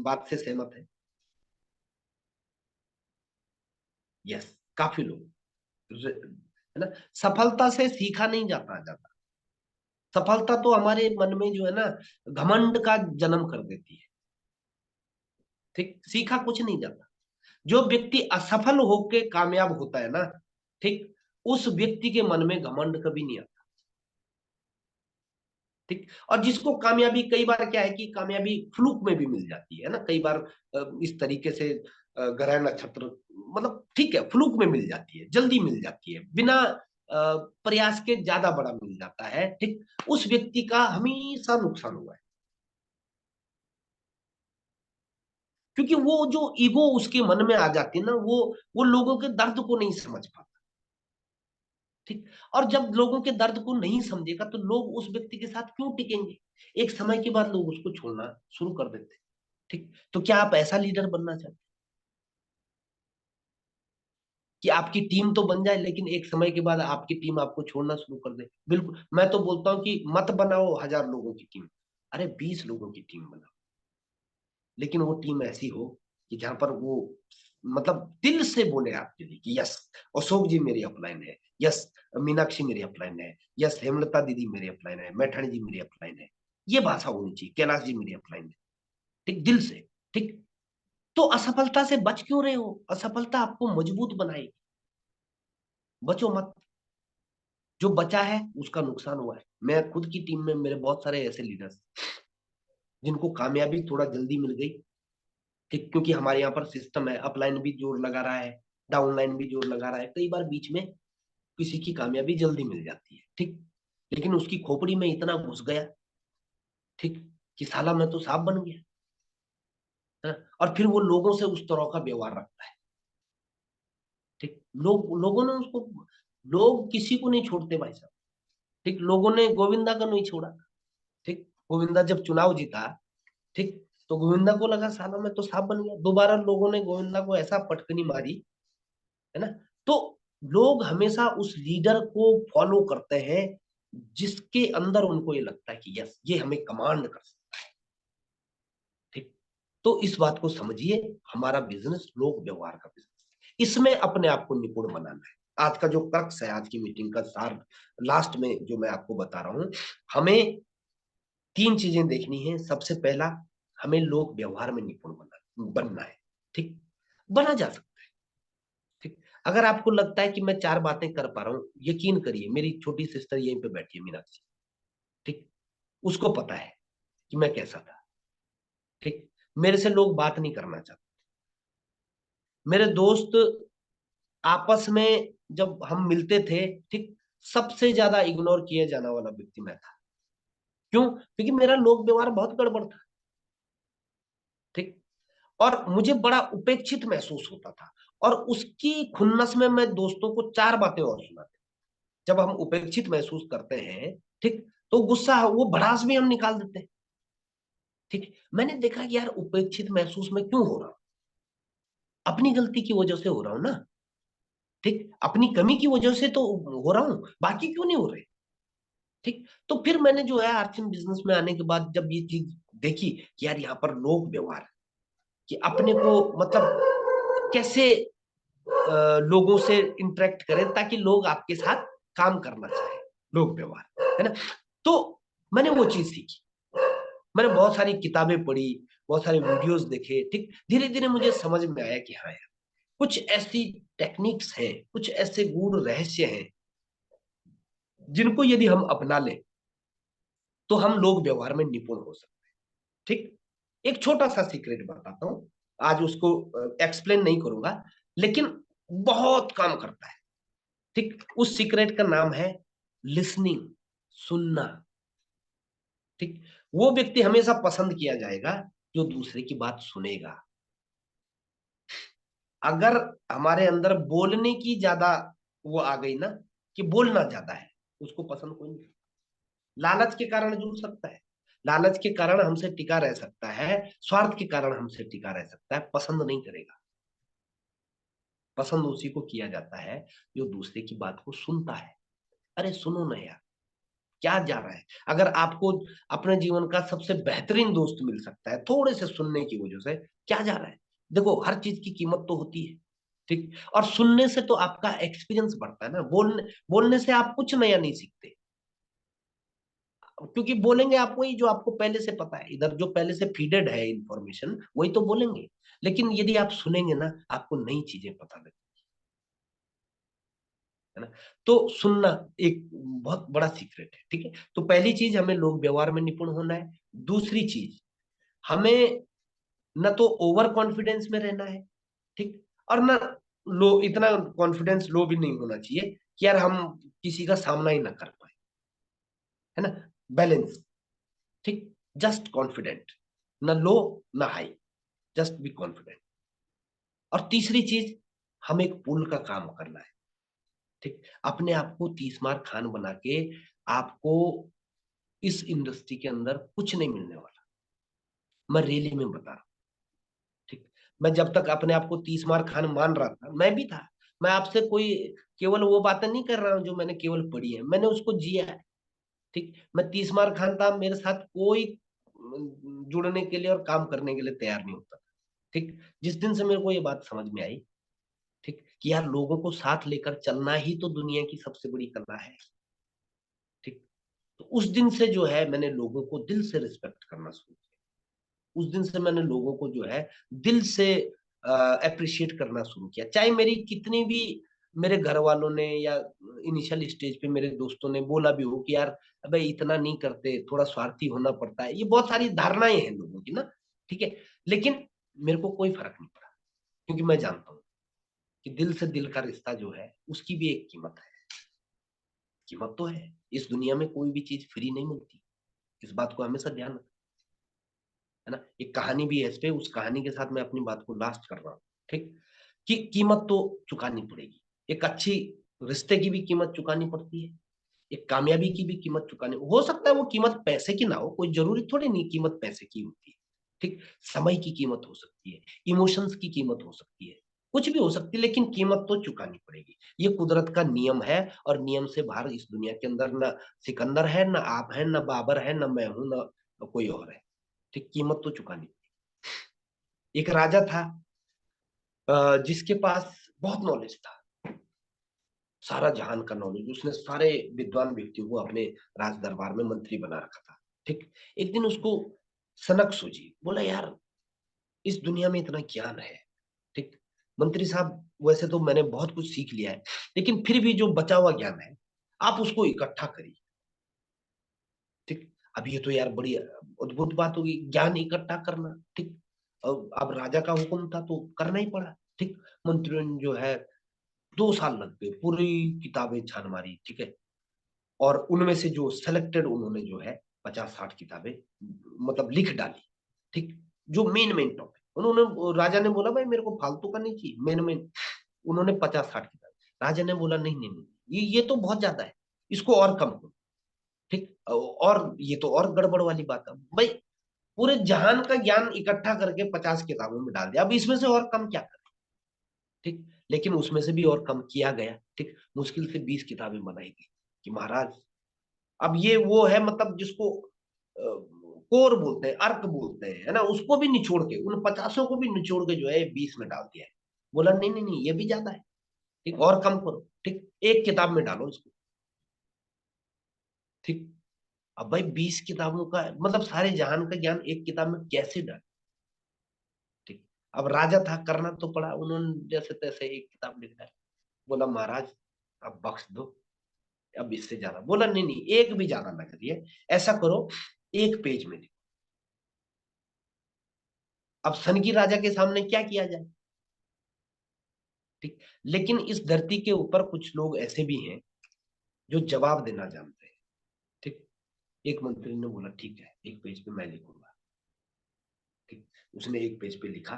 बात से सहमत है? यस, काफी लोग, है ना। सफलता से सीखा नहीं जाता ज्यादा। सफलता तो हमारे मन में जो है ना, घमंड का जन्म कर देती है। ठीक, सीखा कुछ नहीं जाता। जो व्यक्ति असफल होके कामयाब होता है ना, ठीक, उस व्यक्ति के मन में घमंड कभी नहीं आता। ठीक, और जिसको कामयाबी, कई बार क्या है कि कामयाबी फ्लूक में भी मिल जाती है ना, कई बार इस तरीके से ग्रह नक्षत्र, मतलब ठीक है, फ्लूक में मिल जाती है, जल्दी मिल जाती है, बिना प्रयास के ज्यादा बड़ा मिल जाता है। ठीक, उस व्यक्ति का हमेशा नुकसान हुआ है, क्योंकि वो जो ईगो उसके मन में आ जाती है ना, वो लोगों के दर्द को नहीं समझ पाता। ठीक, और जब लोगों के दर्द को नहीं समझेगा तो लोग उस व्यक्ति के साथ क्यों टिकेंगे? एक समय के बाद लोग उसको छोड़ना शुरू कर देते हैं। ठीक, तो क्या आप ऐसा लीडर बनना चाहते हैं कि आपकी टीम तो बन जाए लेकिन एक समय के बाद आपकी टीम आपको छोड़ना शुरू कर दे? बिल्कुल, मैं तो बोलता हूं कि मत बनाओ 1000 लोगों की टीम, अरे 20 लोगों की टीम बनाओ, लेकिन वो टीम ऐसी हो कि जहां पर वो मतलब दिल से बोले आपके लिए कि यस, अशोक जी मेरी अपलाइन है, यस, मीनाक्षी मेरी अपलाइन है, यस, हेमलता दीदी मेरी अपलाइन है, मैठाणी जी मेरी अपलाइन है। ये भाषा होनी चाहिए, कैलाश जी मेरी अपलाइन है। ठीक, दिल से। ठीक, तो असफलता से बच क्यों रहे हो? असफलता आपको मजबूत बनाएगी, बचो मत। जो बचा है उसका नुकसान हुआ है। मैं खुद की टीम में मेरे बहुत सारे ऐसे लीडर्स जिनको कामयाबी थोड़ा जल्दी मिल गई। ठीक, क्योंकि हमारे यहाँ पर सिस्टम है, अपलाइन भी जोर लगा रहा है, डाउनलाइन भी जोर लगा रहा है, कई बार बीच में किसी की कामयाबी जल्दी मिल जाती है। ठीक, लेकिन उसकी खोपड़ी में इतना घुस गया, ठीक, कि साला मैं तो सांप बन गया, है ना? और फिर वो लोगों से उस तरह का व्यवहार रखता है। ठीक, लोगों ने उसको, लोग किसी को नहीं छोड़ते भाई साहब। ठीक, लोगों ने गोविंदा को नहीं छोड़ा। ठीक, गोविंदा जब चुनाव जीता, ठीक, तो गोविंदा को लगा साला मैं तो सांप बन गया, दोबारा लोगों ने गोविंदा को ऐसा पटकनी मारी, है ना। तो लोग हमेशा उस लीडर को फॉलो करते हैं जिसके अंदर उनको ये लगता है कि यस, ये हमें कमांड कर सकता है। ठीक, तो इस बात को समझिए, हमारा बिजनेस लोक व्यवहार का बिजनेस, इसमें अपने आप को निपुण बनाना है। आज का जो क्रक्स है, आज की मीटिंग का सार, लास्ट में जो मैं आपको बता रहा हूं, हमें 3 चीजें देखनी है। सबसे पहला, हमें लोक व्यवहार में निपुण बनना है। ठीक, बना जा सकता है। ठीक, अगर आपको लगता है कि मैं 4 बातें कर पा रहा हूं, यकीन करिए, मेरी छोटी सिस्टर यहीं पे बैठी है, मीनाक्षी। ठीक, उसको पता है कि मैं कैसा था। ठीक, मेरे से लोग बात नहीं करना चाहते। मेरे दोस्त आपस में जब हम मिलते थे, ठीक, सबसे ज्यादा इग्नोर किया जाने वाला व्यक्ति मैं था। क्यों? क्योंकि मेरा लोक व्यवहार बहुत गड़बड़ था। ठीक, और मुझे बड़ा उपेक्षित महसूस होता था, और उसकी खुन्नस में मैं दोस्तों को 4 बातें और सुनाता। जब हम उपेक्षित महसूस करते हैं, ठीक, तो गुस्सा, वो भड़ास भी हम निकाल देते हैं। ठीक, मैंने देखा कि यार उपेक्षित महसूस मैं क्यों हो रहा हूं? अपनी गलती की वजह से हो रहा हूं ना। ठीक, अपनी कमी की वजह से तो हो रहा हूं, बाकी क्यों नहीं हो रहे? ठीक, तो फिर मैंने जो है आर्चिन बिजनेस में आने के बाद जब ये चीज देखी कि यार यहाँ पर लोग व्यवहार, कि अपने को मतलब कैसे लोगों से इंटरेक्ट करें ताकि लोग आपके साथ काम करना चाहे, लोग व्यवहार, है ना। तो मैंने वो चीज सीखी, मैंने बहुत सारी किताबें पढ़ी, बहुत सारे वीडियोस देखे। ठीक, धीरे धीरे मुझे समझ में आया कि हाँ यार, कुछ ऐसी टेक्निक्स हैं, कुछ ऐसे गूढ़ रहस्य हैं जिनको यदि हम अपना लें तो हम लोग व्यवहार में निपुण हो सकते हैं। ठीक, एक छोटा सा सीक्रेट बताता हूं, आज उसको एक्सप्लेन नहीं करूंगा, लेकिन बहुत काम करता है। ठीक, उस सीक्रेट का नाम है लिसनिंग, सुनना। ठीक, वो व्यक्ति हमेशा पसंद किया जाएगा जो दूसरे की बात सुनेगा। अगर हमारे अंदर बोलने की ज्यादा वो आ गई ना, कि बोलना ज्यादा है, उसको पसंद कोई नहीं। लालच के कारण जुड़ सकता है, लालच के कारण हमसे टिका रह सकता है, स्वार्थ के कारण हमसे टिका रह सकता है, पसंद नहीं करेगा। पसंद उसी को किया जाता है जो दूसरे की बात को सुनता है। अरे सुनो ना यार, क्या जा रहा है। अगर आपको अपने जीवन का सबसे बेहतरीन दोस्त मिल सकता है थोड़े से सुनने की वजह से, क्या जा रहा है। देखो हर चीज की कीमत तो होती है, ठीक। और सुनने से तो आपका एक्सपीरियंस बढ़ता है ना, बोलने से आप कुछ नया नहीं सीखते, क्योंकि बोलेंगे आप वही जो आपको पहले से पता है, इधर जो पहले से फीडेड है इंफॉर्मेशन वही तो बोलेंगे। लेकिन यदि आप सुनेंगे ना, आपको नई चीजें पता लगेंगी, है ना। तो सुनना एक बहुत बड़ा सीक्रेट है, ठीक है। तो पहली चीज, हमें लोक व्यवहार में निपुण होना है। दूसरी चीज, हमें न तो ओवर कॉन्फिडेंस में रहना है, ठीक, और ना लो, इतना कॉन्फिडेंस लो भी नहीं होना चाहिए कि यार हम किसी का सामना ही ना कर पाए, है ना। बैलेंस, ठीक। जस्ट कॉन्फिडेंट, न लो न हाई, जस्ट बी कॉन्फिडेंट। और तीसरी चीज, हमें एक पुल का काम करना है, ठीक। अपने आप को 30 मार खान बना के आपको इस इंडस्ट्री के अंदर कुछ नहीं मिलने वाला, मैं रियली में बता रहा हूँ, ठीक। मैं जब तक अपने आप को 30 मार खान मान रहा था, मैं भी था। मैं आपसे कोई केवल वो बातें नहीं कर रहा हूँ जो मैंने केवल पढ़ी है, मैंने उसको जिया है, ठीक। मैं 30 मार खान था, मेरे साथ कोई जुड़ने के लिए और काम करने के लिए तैयार नहीं होता, ठीक। जिस दिन से मेरे को ये बात समझ में आई, ठीक, कि यार लोगों को साथ लेकर चलना ही तो दुनिया की सबसे बड़ी कला है, ठीक। तो उस दिन से जो है मैंने लोगों को दिल से रिस्पेक्ट करना शुरू किया। उस दिन से मैंने लोगों को जो है दिल से अप्रिशिएट करना शुरू किया, चाहे मेरी कितनी भी, मेरे घर वालों ने या इनिशियल स्टेज पे मेरे दोस्तों ने बोला भी हो कि यार अबे इतना नहीं करते, थोड़ा स्वार्थी होना पड़ता है, ये बहुत सारी धारणाएं हैं लोगों की ना, ठीक है। लेकिन मेरे को कोई फर्क नहीं पड़ा, क्योंकि मैं जानता हूँ कि दिल से दिल का रिश्ता जो है उसकी भी एक कीमत है। कीमत तो है, इस दुनिया में कोई भी चीज फ्री नहीं मिलती, इस बात को हमेशा ध्यान रखना, है ना। एक कहानी भी है इस पे, उस कहानी के साथ मैं अपनी बात को लास्ट कर रहा हूँ, ठीक। कि कीमत तो चुकानी पड़ेगी, एक अच्छी रिश्ते की भी कीमत चुकानी पड़ती है, एक कामयाबी की भी कीमत चुकानी, हो सकता है वो कीमत पैसे की ना हो, कोई जरूरी थोड़ी नहीं कीमत पैसे की होती है, ठीक। समय की कीमत हो सकती है, इमोशंस की कीमत हो सकती है, कुछ भी हो सकती है, लेकिन कीमत तो चुकानी पड़ेगी। ये कुदरत का नियम है, और नियम से बाहर इस दुनिया के अंदर ना सिकंदर है, ना आप है, ना बाबर है, ना मैं हूं, ना कोई और है, ठीक। कीमत तो चुकानी। एक राजा था जिसके पास बहुत नॉलेज था, सारा जहान का नॉलेज, उसने सारे विद्वान व्यक्तियों को अपने राज दरबार में मंत्री बना रखा था, ठीक। एक दिन उसको सनक सूझी, बोला यार इस दुनिया में इतना ज्ञान है, ठीक। मंत्री साहब, वैसे तो मैंने बहुत कुछ सीख लिया है, लेकिन फिर भी जो बचा हुआ ज्ञान है आप उसको इकट्ठा करिए, ठीक। अब ये तो यार बड़ी अद्भुत बात होगी, ज्ञान इकट्ठा करना, ठीक। अब राजा का हुक्म था तो करना ही पड़ा, ठीक। मंत्रियों ने जो है 2 साल लग गए, पूरी किताबें छान मारी, ठीक है। और उनमें से जो सेलेक्टेड उन्होंने जो है 50-60 किताबें मतलब लिख डाली, ठीक। जो मेन मेन टॉपिक उन्होंने, राजा ने बोला भाई मेरे को फालतू का नहीं चाहिए, मेन मेन। उन्होंने 50-60 किताब, राजा ने बोला नहीं नहीं नहीं, ये तो बहुत ज्यादा है, इसको और कम करो, ठीक। और ये तो और गड़बड़ वाली बात है भाई, पूरे जहान का ज्ञान इकट्ठा करके 50 किताबों में डाल दिया, अब इसमें से और कम क्या करें, ठीक। लेकिन उसमें से भी और कम किया गया, ठीक। मुश्किल से 20 किताबें बनाई गई कि महाराज, अब ये वो है मतलब जिसको कोर बोलते हैं, अर्क बोलते हैं, है ना, उसको भी निचोड़ के, उन 50 को भी निचोड़ के जो है 20 में डाल दिया है। बोला नहीं नहीं नहीं, ये भी ज्यादा है, ठीक, और कम करो, ठीक, एक किताब में डालो इसको, ठीक। अब भाई 20 किताबों का मतलब सारे जहान का ज्ञान एक किताब में कैसे डाल, ठीक। अब राजा था, करना तो पड़ा, उन्होंने जैसे तैसे एक किताब लिखा है। बोला महाराज अब बख्श दो, अब इससे ज्यादा, बोला नहीं नहीं, एक भी ज्यादा ना करिए, ऐसा करो 1 पेज में लिखो। अब सन की राजा के सामने क्या किया जाए, ठीक। लेकिन इस धरती के ऊपर कुछ लोग ऐसे भी हैं जो जवाब देना जानते हैं, ठीक। एक मंत्री ने बोला ठीक है 1 पेज पे मैं लिखूंगा, ठीक। उसने 1 पेज पे लिखा,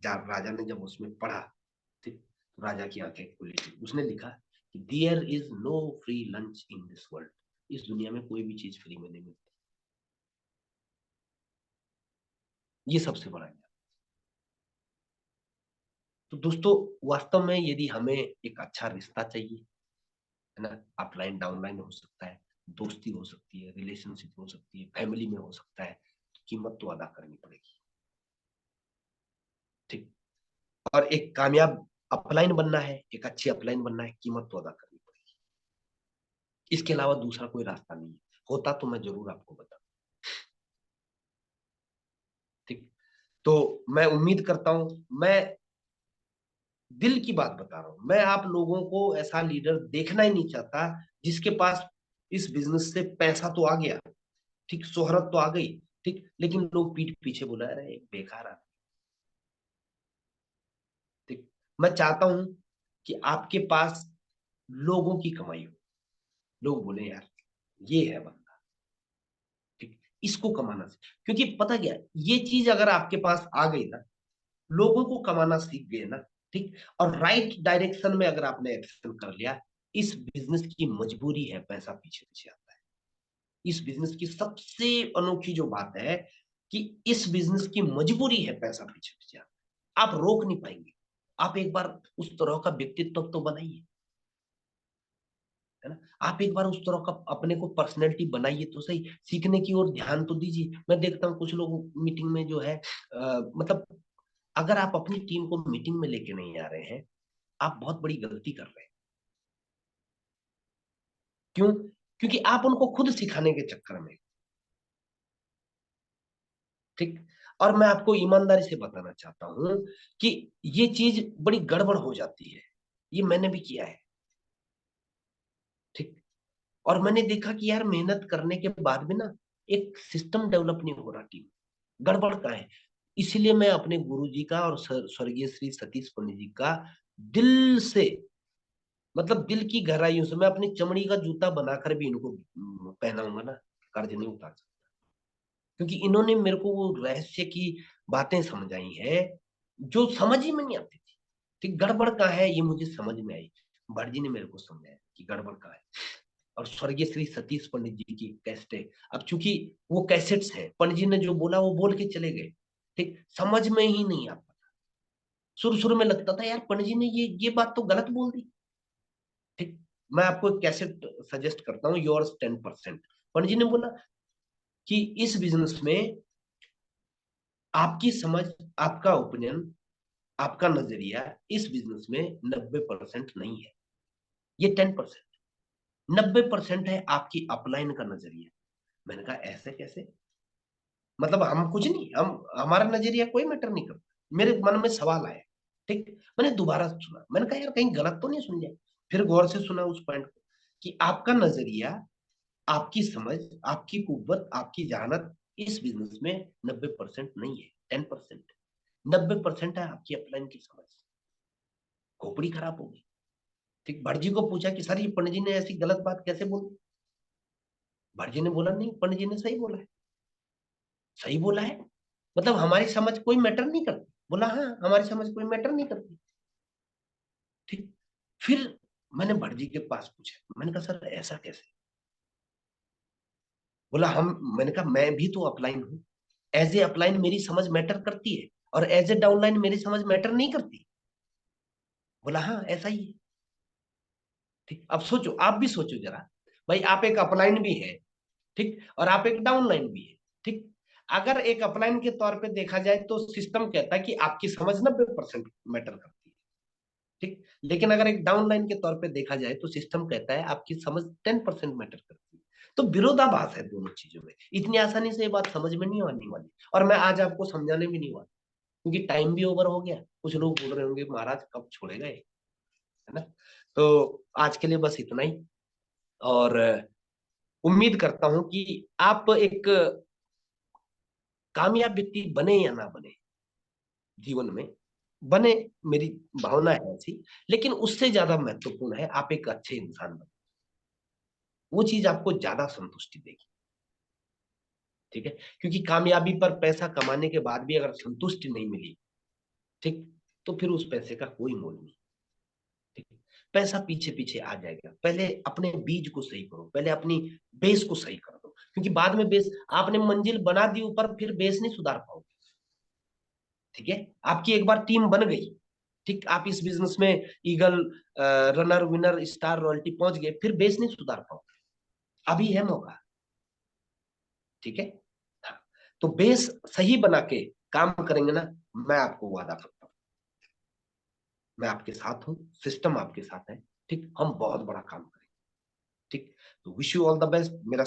जब राजा ने जब उसमें पढ़ा, ठीक, तो राजा की आंखें खुली थी, उसने लिखा कि there is no free lunch in this world, इस दुनिया में कोई भी चीज फ्री में नहीं मिलती, ये सबसे बड़ा ज्ञान। तो दोस्तों, वास्तव में यदि हमें एक अच्छा रिश्ता चाहिए, है ना, अपलाइन डाउनलाइन हो सकता है, दोस्ती हो सकती है, रिलेशनशिप हो सकती है, फैमिली में हो सकता है, कीमत तो अदा करनी पड़ेगी। ठीक। और एक कामयाब अपलाइन बनना है, एक अच्छी अपलाइन बनना है, कीमत तो अदा करनी पड़ेगी। इसके अलावा दूसरा कोई रास्ता नहीं है, होता तो मैं जरूर आपको बता। ठीक। तो मैं उम्मीद करता हूं, मैं दिल की बात बता रहा हूं, मैं आप लोगों को ऐसा लीडर देखना ही नहीं चाहता जिसके पास इस बिजनेस से पैसा तो आ गया, ठीक, शोहरत तो आ गई, ठीक, लेकिन लोग पीठ पीछे बुला रहे बेकार आदमी। ठीक। मैं चाहता हूं कि आपके पास लोगों की कमाई हो, लोग बोले यार ये है बंदा, ठीक, इसको कमाना सीख। क्योंकि पता क्या, ये चीज अगर आपके पास आ गई ना, लोगों को कमाना सीख गए ना, ठीक, और राइट डायरेक्शन में अगर आपने एक्शन कर लिया, इस बिजनेस की मजबूरी है, पैसा पीछे पीछे आता है। इस बिजनेस की सबसे अनोखी जो बात है कि इस बिजनेस की मजबूरी है, पैसा पीछे पीछे आता है, आप रोक नहीं पाएंगे। आप एक बार उस तरह का व्यक्तित्व तो बनाइए, है ना, आप एक बार उस तरह का अपने को पर्सनैलिटी बनाइए तो सही, सीखने की ओर ध्यान तो दीजिए। मैं देखता हूँ कुछ लोग मीटिंग में जो है मतलब अगर आप अपनी टीम को मीटिंग में लेके नहीं आ रहे हैं, आप बहुत बड़ी गलती कर रहे हैं। क्यों? क्योंकि आप उनको खुद सिखाने के चक्कर में, ठीक। और मैं आपको ईमानदारी से बताना चाहता हूं कि ये चीज बड़ी गड़बड़ हो जाती है, ये मैंने भी किया है, ठीक। और मैंने देखा कि यार मेहनत करने के बाद भी ना एक सिस्टम डेवलप नहीं हो रहा टीम, गड़बड़ का है। इसलिए मैं अपने गुरुजी का और स्वर्गीय श्री सतीश पंडित जी का दिल से, मतलब दिल की गहराइयों से, मैं अपनी चमड़ी का जूता बनाकर भी इनको पहनाऊंगा ना, कर्ज नहीं उतार सकता। क्योंकि इन्होंने मेरे को वो रहस्य की बातें समझाई है जो समझ ही में नहीं आती थी। ठीक, गड़बड़ का है ये मुझे समझ में आई, भटजी ने मेरे को समझाया कि गड़बड़ का है। और स्वर्गीय श्री सतीश पंडित जी की कैसेट, अब चूंकि वो कैसेट्स है, पंडित जी ने जो बोला वो बोल के चले गए, ठीक, समझ में ही नहीं आता। शुरू शुरू में लगता था यार पंडित जी ने ये बात तो गलत बोल दी, ठीक। मैं आपको एक कैसेट सजेस्ट करता हूँ, योर्स 10%। पंडित जी ने बोला कि इस बिजनेस में आपकी समझ, आपका ओपिनियन, आपका नजरिया इस बिजनेस में 90% नहीं है, ये 10%, 90% है आपकी अपलाइन का नजरिया। मैंने कहा ऐसे कैसे, मतलब हम कुछ नहीं, हम हमारा नजरिया कोई मैटर नहीं करता। मेरे मन में सवाल आया, ठीक, मैंने दोबारा सुना, मैंने कहा यार कहीं गलत तो नहीं सुन लिया। फिर गौर से सुना उस पॉइंट को कि आपका नजरिया, आपकी समझ, आपकी कुव्वत, आपकी जहानत इस बिजनेस में 90% नहीं है, 10%, 90% है आपकी अपलाइन की समझ। खोपड़ी खराब होगी, ठीक। भटजी को पूछा कि सर ये पंडित जी ने ऐसी गलत बात कैसे बोली। भटजी ने बोला नहीं, पंडित जी ने सही बोला है, सही बोला है, मतलब हमारी समझ कोई मैटर नहीं करती। बोला हाँ, हमारी समझ कोई मैटर नहीं करती, ठीक। फिर मैंने भटजी के पास पूछा, मैंने कहा सर ऐसा कैसे। बोला हम, मैंने कहा मैं भी तो अपलाइन हूँ, एज ए अपलाइन मेरी समझ मैटर करती है, और एज ए डाउनलाइन मेरी समझ मैटर नहीं करती। बोला हाँ ऐसा ही है, ठीक। अब सोचो, आप भी सोचो जरा, भाई आप एक अपलाइन भी है, ठीक, और आप एक डाउनलाइन भी है, ठीक। अगर एक अपलाइन के तौर पे देखा जाए तो सिस्टम कहता है कि आपकी समझ 90% मैटर करती है, ठीक। लेकिन अगर एक डाउनलाइन के तौर पे देखा जाए तो सिस्टम कहता है आपकी समझ 10% मैटर करती है। तो विरोधाभास है दोनों चीजों में, इतनी आसानी से ये बात समझ में नहीं आने वाली, और मैं आज आपको समझाने भी नहीं वाला, क्योंकि टाइम भी ओवर हो गया। कुछ लोग बोल रहे होंगे महाराज कब छोड़ेगा ये, है ना। तो आज के लिए बस इतना ही, और उम्मीद करता हूं कि आप एक कामयाब व्यक्ति बने या ना बने जीवन में, बने, मेरी भावना है ऐसी, लेकिन उससे ज्यादा महत्वपूर्ण है आप एक अच्छे इंसान बने। वो चीज आपको ज्यादा संतुष्टि देगी, ठीक है। क्योंकि कामयाबी पर पैसा कमाने के बाद भी अगर संतुष्टि नहीं मिली, ठीक, तो फिर उस पैसे का कोई मोल नहीं, ठीक है? पैसा पीछे पीछे आ जाएगा, पहले अपने बीज को सही करो, पहले अपनी बेस को सही कर दो, क्योंकि बाद में बेस, आपने मंजिल बना दी ऊपर, फिर बेस नहीं सुधार पाओगे, ठीक है। आपकी एक बार टीम बन गई, ठीक, आप इस बिजनेस में eagle, runner, winner, star, royalty पहुंच गए, फिर बेस नहीं सुधार पाओगे। अभी है मौका, ठीक है। हाँ, तो बेस सही बना के काम करेंगे ना, मैं आपको वादा करता हूं, मैं आपके साथ हूं, सिस्टम आपके साथ है, ठीक, हम बहुत बड़ा काम करेंगे, ठीक। तो wish you all the best. मेरा